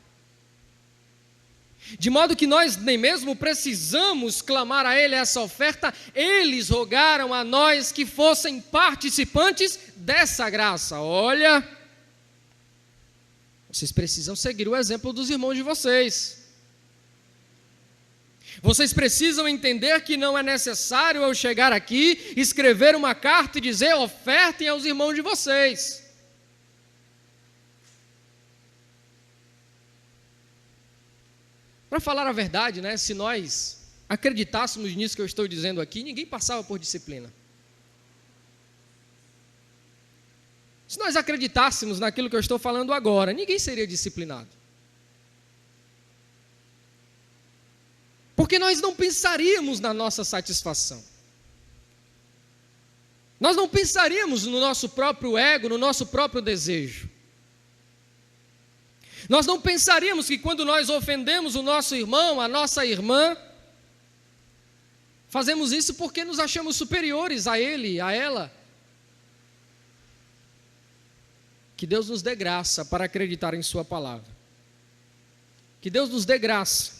De modo que nós nem mesmo precisamos clamar a Ele essa oferta, eles rogaram a nós que fossem participantes dessa graça. Olha, vocês precisam seguir o exemplo dos irmãos de vocês. Vocês precisam entender que não é necessário eu chegar aqui, escrever uma carta e dizer: ofertem aos irmãos de vocês. Para falar a verdade, né, se nós acreditássemos nisso que eu estou dizendo aqui, ninguém passava por disciplina. Se nós acreditássemos naquilo que eu estou falando agora, ninguém seria disciplinado. Porque nós não pensaríamos na nossa satisfação. Nós não pensaríamos no nosso próprio ego, no nosso próprio desejo. Nós não pensaríamos que quando nós ofendemos o nosso irmão, a nossa irmã, fazemos isso porque nos achamos superiores a ele, a ela. Que Deus nos dê graça para acreditar em sua palavra. Que Deus nos dê graça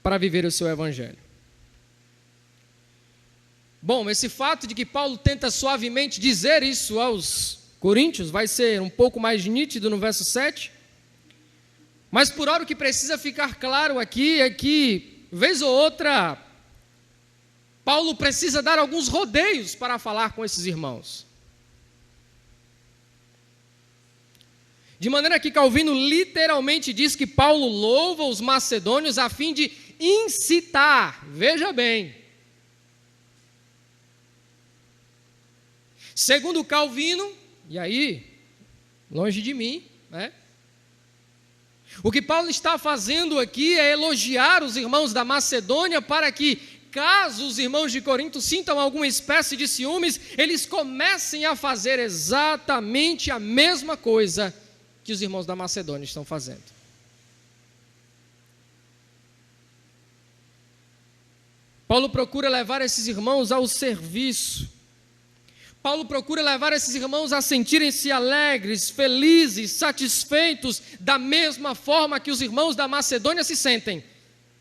para viver o seu evangelho. Bom, esse fato de que Paulo tenta suavemente dizer isso aos coríntios vai ser um pouco mais nítido no verso 7, mas por hora o que precisa ficar claro aqui é que, vez ou outra, Paulo precisa dar alguns rodeios para falar com esses irmãos. De maneira que Calvino literalmente diz que Paulo louva os macedônios a fim de incitar, veja bem. Segundo Calvino, e aí, longe de mim, né? O que Paulo está fazendo aqui é elogiar os irmãos da Macedônia para que, caso os irmãos de Corinto sintam alguma espécie de ciúmes, eles comecem a fazer exatamente a mesma coisa que os irmãos da Macedônia estão fazendo. Paulo procura levar esses irmãos ao serviço. Paulo procura levar esses irmãos a sentirem-se alegres, felizes, satisfeitos, da mesma forma que os irmãos da Macedônia se sentem,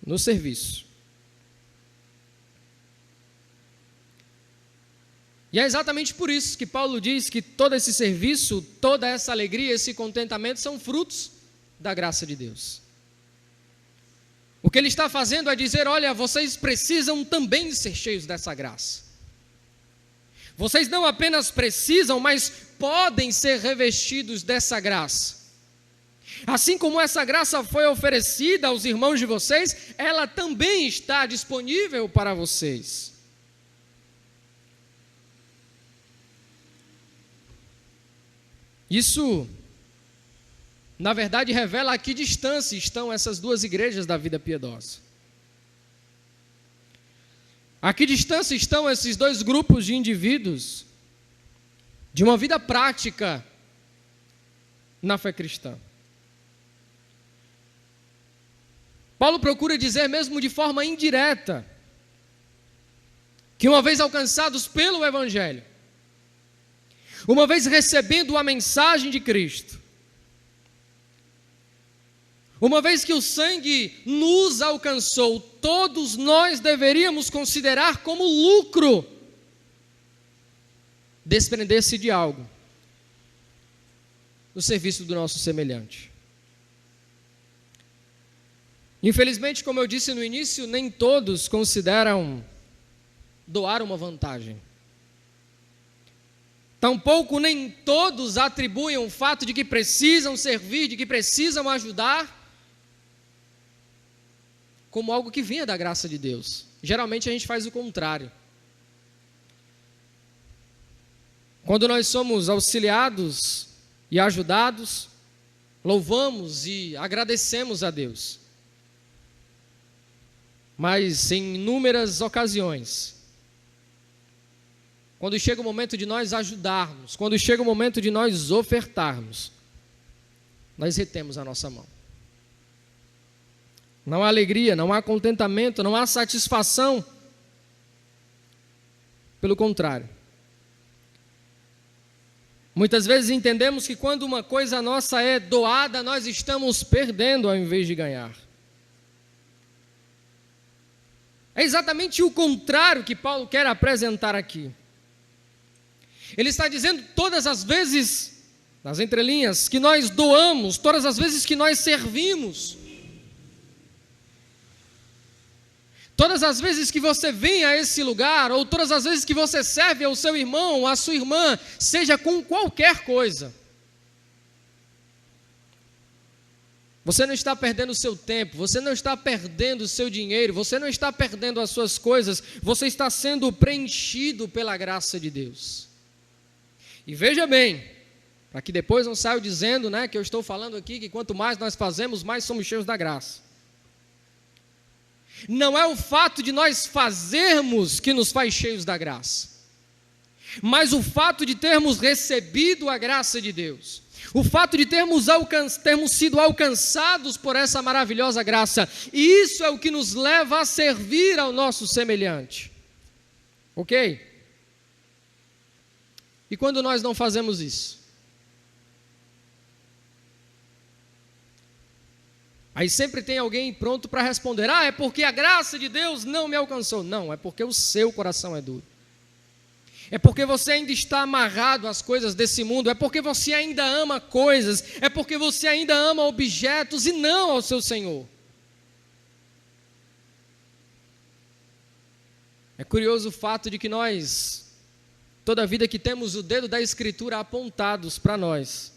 no serviço. E é exatamente por isso que Paulo diz que todo esse serviço, toda essa alegria, esse contentamento são frutos da graça de Deus. O que ele está fazendo é dizer, olha, vocês precisam também ser cheios dessa graça. Vocês não apenas precisam, mas podem ser revestidos dessa graça. Assim como essa graça foi oferecida aos irmãos de vocês, ela também está disponível para vocês. Isso, na verdade, revela a que distância estão essas duas igrejas da vida piedosa. A que distância estão esses dois grupos de indivíduos de uma vida prática na fé cristã? Paulo procura dizer, mesmo de forma indireta, que uma vez alcançados pelo Evangelho, uma vez recebendo a mensagem de Cristo, uma vez que o sangue nos alcançou, todos nós deveríamos considerar como lucro desprender-se de algo no serviço do nosso semelhante. Infelizmente, como eu disse no início, nem todos consideram doar uma vantagem. Tampouco nem todos atribuem o fato de que precisam servir, de que precisam ajudar, como algo que vinha da graça de Deus. Geralmente a gente faz o contrário. Quando nós somos auxiliados e ajudados, louvamos e agradecemos a Deus. Mas em inúmeras ocasiões, quando chega o momento de nós ajudarmos, quando chega o momento de nós ofertarmos, nós retemos a nossa mão. Não há alegria, não há contentamento, não há satisfação. Pelo contrário. Muitas vezes entendemos que quando uma coisa nossa é doada, nós estamos perdendo ao invés de ganhar. É exatamente o contrário que Paulo quer apresentar aqui. Ele está dizendo todas as vezes, nas entrelinhas, que nós doamos, todas as vezes que nós servimos, todas as vezes que você vem a esse lugar, ou todas as vezes que você serve ao seu irmão, à sua irmã, seja com qualquer coisa, você não está perdendo o seu tempo, você não está perdendo o seu dinheiro, você não está perdendo as suas coisas, você está sendo preenchido pela graça de Deus. E veja bem, para que depois não saia dizendo, né, que eu estou falando aqui, que quanto mais nós fazemos, mais somos cheios da graça. Não é o fato de nós fazermos que nos faz cheios da graça, mas o fato de termos recebido a graça de Deus, o fato de termos sido alcançados por essa maravilhosa graça, e isso é o que nos leva a servir ao nosso semelhante. Ok? E quando nós não fazemos isso? Aí sempre tem alguém pronto para responder, é porque a graça de Deus não me alcançou. Não, é porque o seu coração é duro. É porque você ainda está amarrado às coisas desse mundo, é porque você ainda ama coisas, é porque você ainda ama objetos e não ao seu Senhor. É curioso o fato de que nós, toda vida que temos o dedo da Escritura apontados para nós,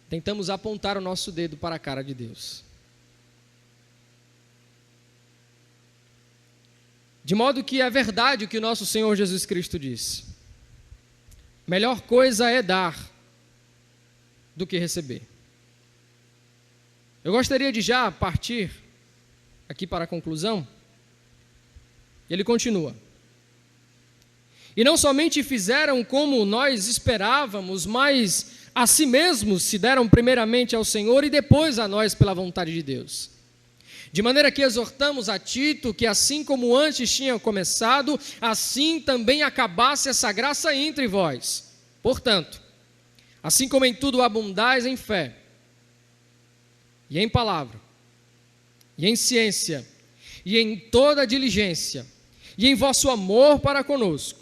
tentamos apontar o nosso dedo para a cara de Deus. De modo que é verdade o que o nosso Senhor Jesus Cristo disse: melhor coisa é dar do que receber. Eu gostaria de já partir aqui para a conclusão. Ele continua: e não somente fizeram como nós esperávamos, mas a si mesmos se deram primeiramente ao Senhor e depois a nós pela vontade de Deus. De maneira que exortamos a Tito que assim como antes tinha começado, assim também acabasse essa graça entre vós. Portanto, assim como em tudo abundais em fé, e em palavra, e em ciência, e em toda diligência, e em vosso amor para conosco,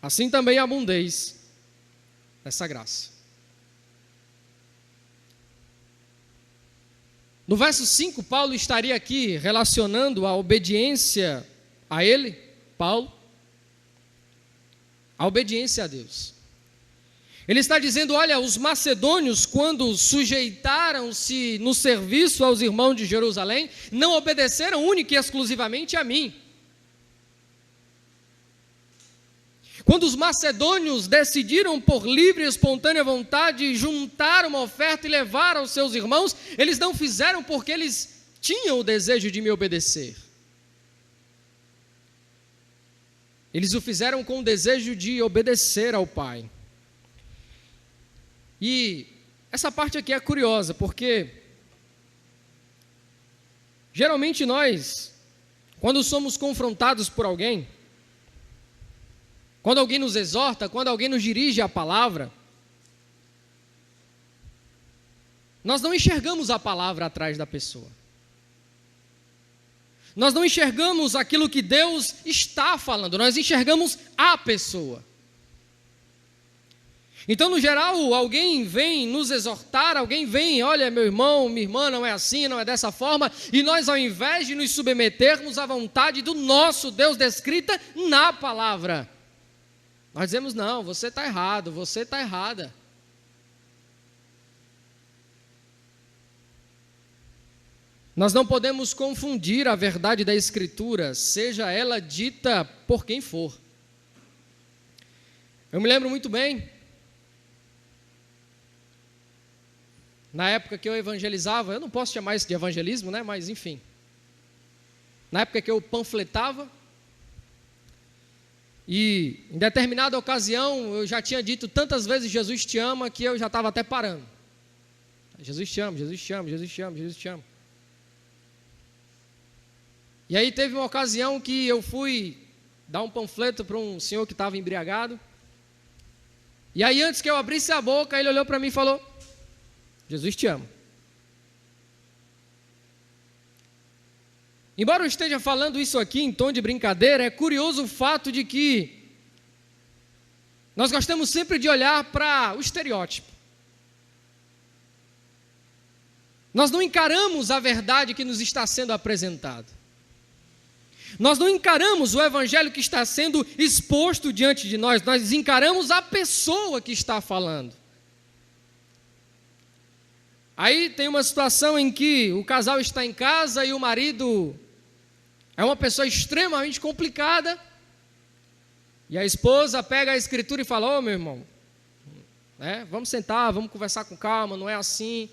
assim também abundeis nessa graça. No verso 5, Paulo estaria aqui relacionando a obediência a ele, Paulo, a obediência a Deus. Ele está dizendo: olha, os macedônios, quando sujeitaram-se no serviço aos irmãos de Jerusalém, não obedeceram única e exclusivamente a mim. Quando os macedônios decidiram por livre e espontânea vontade juntar uma oferta e levar aos seus irmãos, eles não fizeram porque eles tinham o desejo de me obedecer. Eles o fizeram com o desejo de obedecer ao Pai. E essa parte aqui é curiosa, porque geralmente nós, quando somos confrontados por alguém, quando alguém nos exorta, quando alguém nos dirige a palavra, nós não enxergamos a palavra atrás da pessoa. Nós não enxergamos aquilo que Deus está falando, nós enxergamos a pessoa. Então, no geral, alguém vem nos exortar, alguém vem: olha, meu irmão, minha irmã, não é assim, não é dessa forma, e nós, ao invés de nos submetermos à vontade do nosso Deus descrita na palavra, nós dizemos: não, você está errado, você está errada. Nós não podemos confundir a verdade da Escritura, seja ela dita por quem for. Eu me lembro muito bem, na época que eu evangelizava, eu não posso chamar isso de evangelismo, né? Mas enfim, na época que eu panfletava, e em determinada ocasião eu já tinha dito tantas vezes Jesus te ama, que eu já estava até parando. Jesus te ama, Jesus te ama, Jesus te ama, Jesus te ama. E aí teve uma ocasião que eu fui dar um panfleto para um senhor que estava embriagado, e aí antes que eu abrisse a boca, ele olhou para mim e falou: Jesus te ama. Embora eu esteja falando isso aqui em tom de brincadeira, é curioso o fato de que nós gostamos sempre de olhar para o estereótipo. Nós não encaramos a verdade que nos está sendo apresentada. Nós não encaramos o evangelho que está sendo exposto diante de nós, nós encaramos a pessoa que está falando. Aí tem uma situação em que o casal está em casa e o marido é uma pessoa extremamente complicada, e a esposa pega a escritura e fala: ô meu irmão, vamos sentar, vamos conversar com calma, não é assim.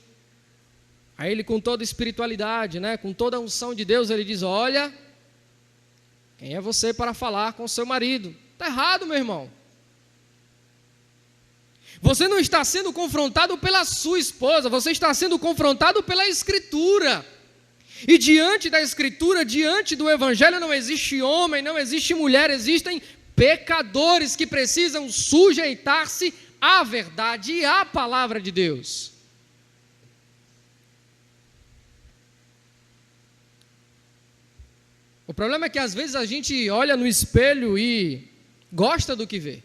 Aí ele, com toda a espiritualidade, com toda a unção de Deus, ele diz: olha, quem é você para falar com seu marido? Está errado, meu irmão. Você não está sendo confrontado pela sua esposa, você está sendo confrontado pela Escritura. E diante da Escritura, diante do Evangelho, não existe homem, não existe mulher, existem pecadores que precisam sujeitar-se à verdade e à palavra de Deus. O problema é que às vezes a gente olha no espelho e gosta do que vê.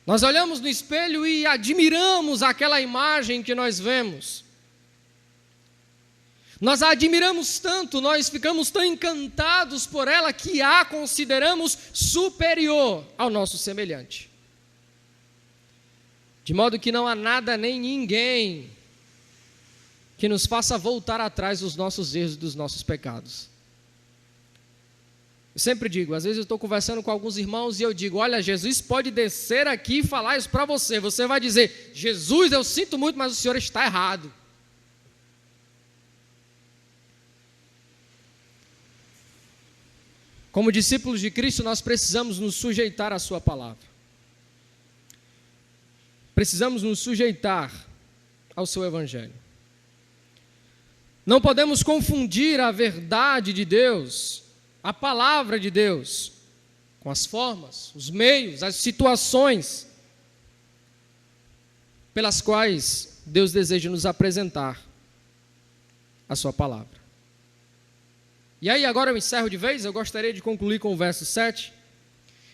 Nós olhamos no espelho e admiramos aquela imagem que nós vemos. Nós a admiramos tanto, nós ficamos tão encantados por ela que a consideramos superior ao nosso semelhante. De modo que não há nada nem ninguém que nos faça voltar atrás dos nossos erros e dos nossos pecados. Eu sempre digo, às vezes eu estou conversando com alguns irmãos e eu digo, olha, Jesus pode descer aqui e falar isso para você. Você vai dizer, Jesus, eu sinto muito, mas o senhor está errado. Como discípulos de Cristo, nós precisamos nos sujeitar à sua palavra. Precisamos nos sujeitar ao seu evangelho. Não podemos confundir a verdade de Deus, a palavra de Deus, com as formas, os meios, as situações pelas quais Deus deseja nos apresentar a sua palavra. E aí agora eu encerro de vez, eu gostaria de concluir com o verso 7.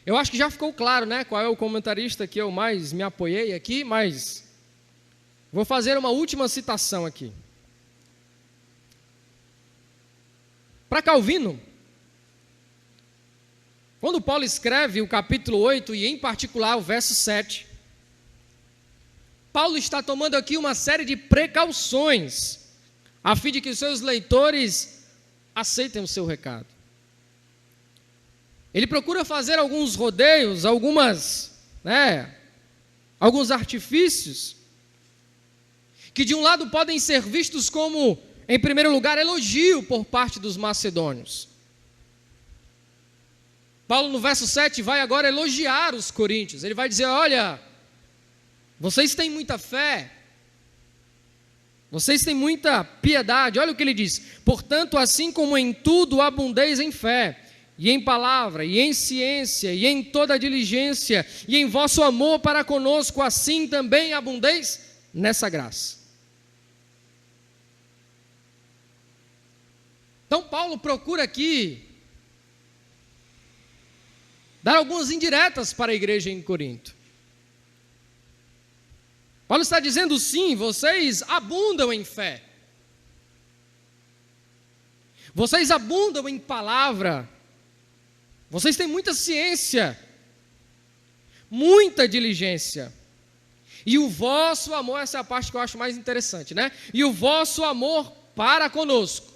Eu acho que já ficou claro, né, qual é o comentarista que eu mais me apoiei aqui, mas vou fazer uma última citação aqui. Para Calvino, quando Paulo escreve o capítulo 8 e em particular o verso 7, Paulo está tomando aqui uma série de precauções a fim de que os seus leitores aceitem o seu recado. Ele procura fazer alguns rodeios, alguns artifícios, que de um lado podem ser vistos como, em primeiro lugar, elogio por parte dos macedônios. Paulo no verso 7 vai agora elogiar os coríntios. Ele vai dizer, olha, vocês têm muita fé, vocês têm muita piedade. Olha o que ele diz, portanto, assim como em tudo abundeis em fé, e em palavra, e em ciência, e em toda diligência, e em vosso amor para conosco, assim também abundeis nessa graça. Então Paulo procura aqui dar algumas indiretas para a igreja em Corinto. Paulo está dizendo, sim, vocês abundam em fé. Vocês abundam em palavra. Vocês têm muita ciência, muita diligência. E o vosso amor, essa é a parte que eu acho mais interessante, né? E o vosso amor para conosco.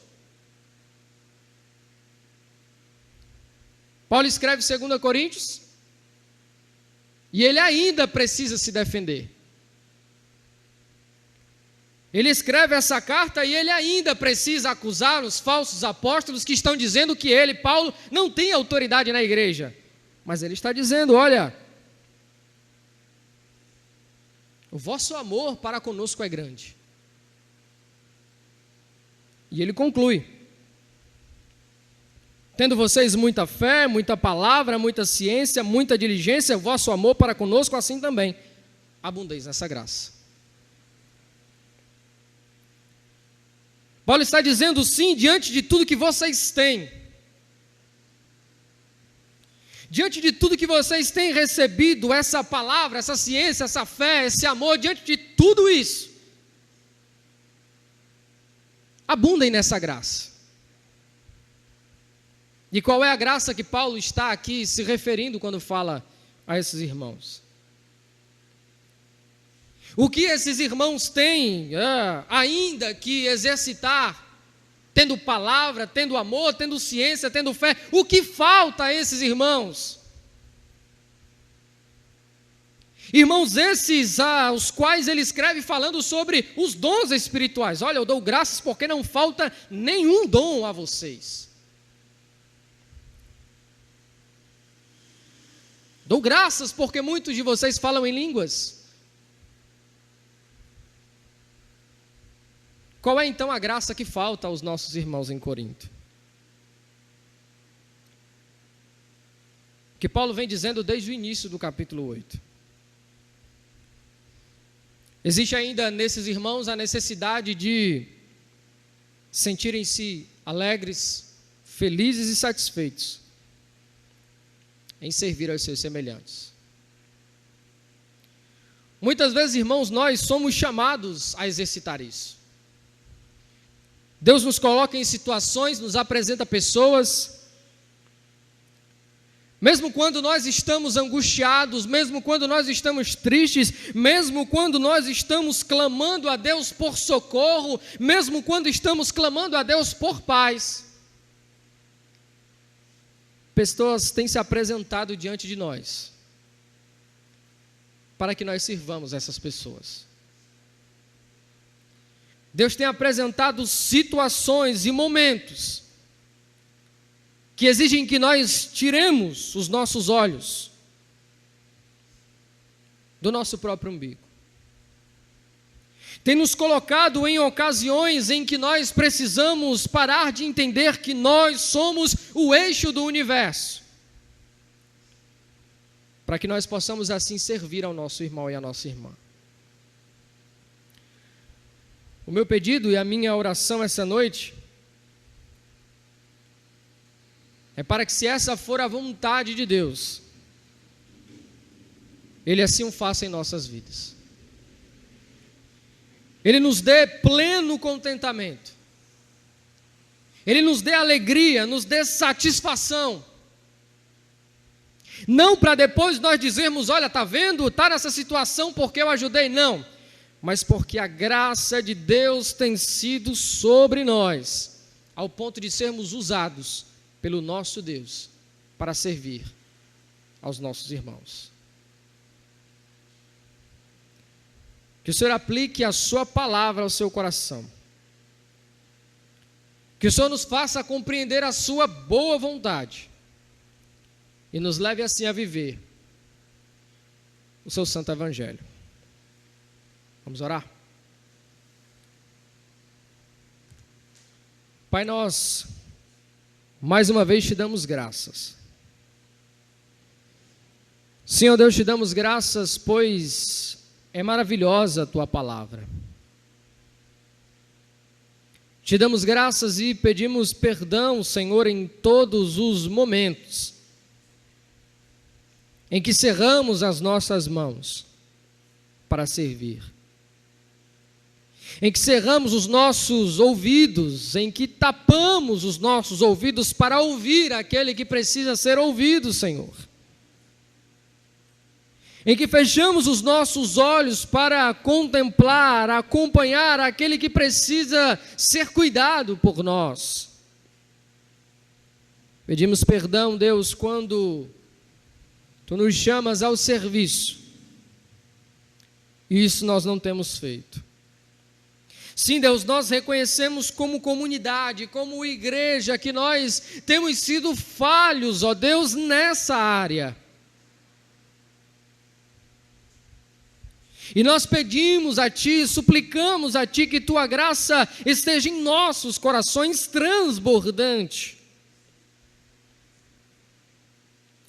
Paulo escreve 2 Coríntios, e ele ainda precisa se defender. Ele escreve essa carta e ele ainda precisa acusar os falsos apóstolos que estão dizendo que ele, Paulo, não tem autoridade na igreja. Mas ele está dizendo, olha, o vosso amor para conosco é grande. E ele conclui, tendo vocês muita fé, muita palavra, muita ciência, muita diligência, o vosso amor para conosco assim também abundeis nessa graça. Paulo está dizendo sim, diante de tudo que vocês têm, diante de tudo que vocês têm recebido, essa palavra, essa ciência, essa fé, esse amor, diante de tudo isso, abundem nessa graça. E qual é a graça que Paulo está aqui se referindo quando fala a esses irmãos? O que esses irmãos têm ainda que exercitar, tendo palavra, tendo amor, tendo ciência, tendo fé, o que falta a esses irmãos? Irmãos esses aos quais ele escreve falando sobre os dons espirituais. Olha, eu dou graças porque não falta nenhum dom a vocês. Dou graças porque muitos de vocês falam em línguas. Qual é então a graça que falta aos nossos irmãos em Corinto? Que Paulo vem dizendo desde o início do capítulo 8. Existe ainda nesses irmãos a necessidade de sentirem-se alegres, felizes e satisfeitos em servir aos seus semelhantes. Muitas vezes, irmãos, nós somos chamados a exercitar isso. Deus nos coloca em situações, nos apresenta pessoas, mesmo quando nós estamos angustiados, mesmo quando nós estamos tristes, mesmo quando nós estamos clamando a Deus por socorro, mesmo quando estamos clamando a Deus por paz. pessoas têm se apresentado diante de nós, para que nós sirvamos essas pessoas. Deus tem apresentado situações e momentos que exigem que nós tiremos os nossos olhos do nosso próprio umbigo. Tem nos colocado em ocasiões em que nós precisamos parar de entender que nós somos o eixo do universo, para que nós possamos assim servir ao nosso irmão e à nossa irmã. O meu pedido e a minha oração essa noite é para que, se essa for a vontade de Deus, Ele assim o faça em nossas vidas. Ele nos dê pleno contentamento. Ele nos dê alegria, nos dê satisfação. Não para depois nós dizermos, olha, está vendo, está nessa situação porque eu ajudei, não. Mas porque a graça de Deus tem sido sobre nós, ao ponto de sermos usados pelo nosso Deus para servir aos nossos irmãos. Que o Senhor aplique a sua palavra ao seu coração. Que o Senhor nos faça compreender a sua boa vontade e nos leve assim a viver o seu santo evangelho. Vamos orar? Pai, nós mais uma vez te damos graças. Senhor Deus, te damos graças, pois é maravilhosa a tua palavra. Te damos graças e pedimos perdão, Senhor, em todos os momentos em que cerramos as nossas mãos para servir, em que cerramos os nossos ouvidos, em que tapamos os nossos ouvidos para ouvir aquele que precisa ser ouvido, Senhor, em que fechamos os nossos olhos para contemplar, acompanhar aquele que precisa ser cuidado por nós. Pedimos perdão, Deus, quando Tu nos chamas ao serviço, e isso nós não temos feito. Sim, Deus, nós reconhecemos como comunidade, como igreja, que nós temos sido falhos, ó Deus, nessa área. E nós pedimos a Ti, suplicamos a Ti que Tua graça esteja em nossos corações transbordante,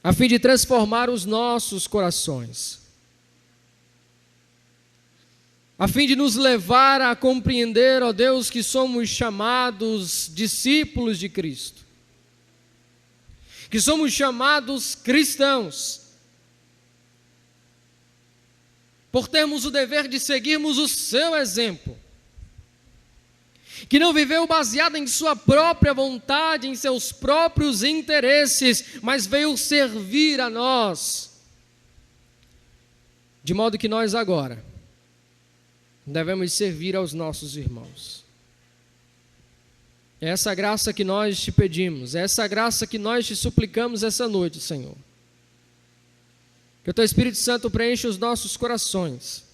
a fim de transformar os nossos corações, a fim de nos levar a compreender, ó Deus, que somos chamados discípulos de Cristo, que somos chamados cristãos, por termos o dever de seguirmos o seu exemplo, que não viveu baseado em sua própria vontade, em seus próprios interesses, mas veio servir a nós, de modo que nós agora devemos servir aos nossos irmãos. É essa graça que nós te pedimos, é essa graça que nós te suplicamos essa noite, Senhor. Que o Teu Espírito Santo preencha os nossos corações,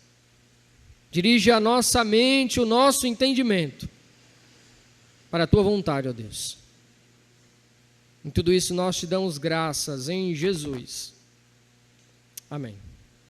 dirige a nossa mente, o nosso entendimento, para a Tua vontade, ó Deus. Em tudo isso nós te damos graças em Jesus. Amém.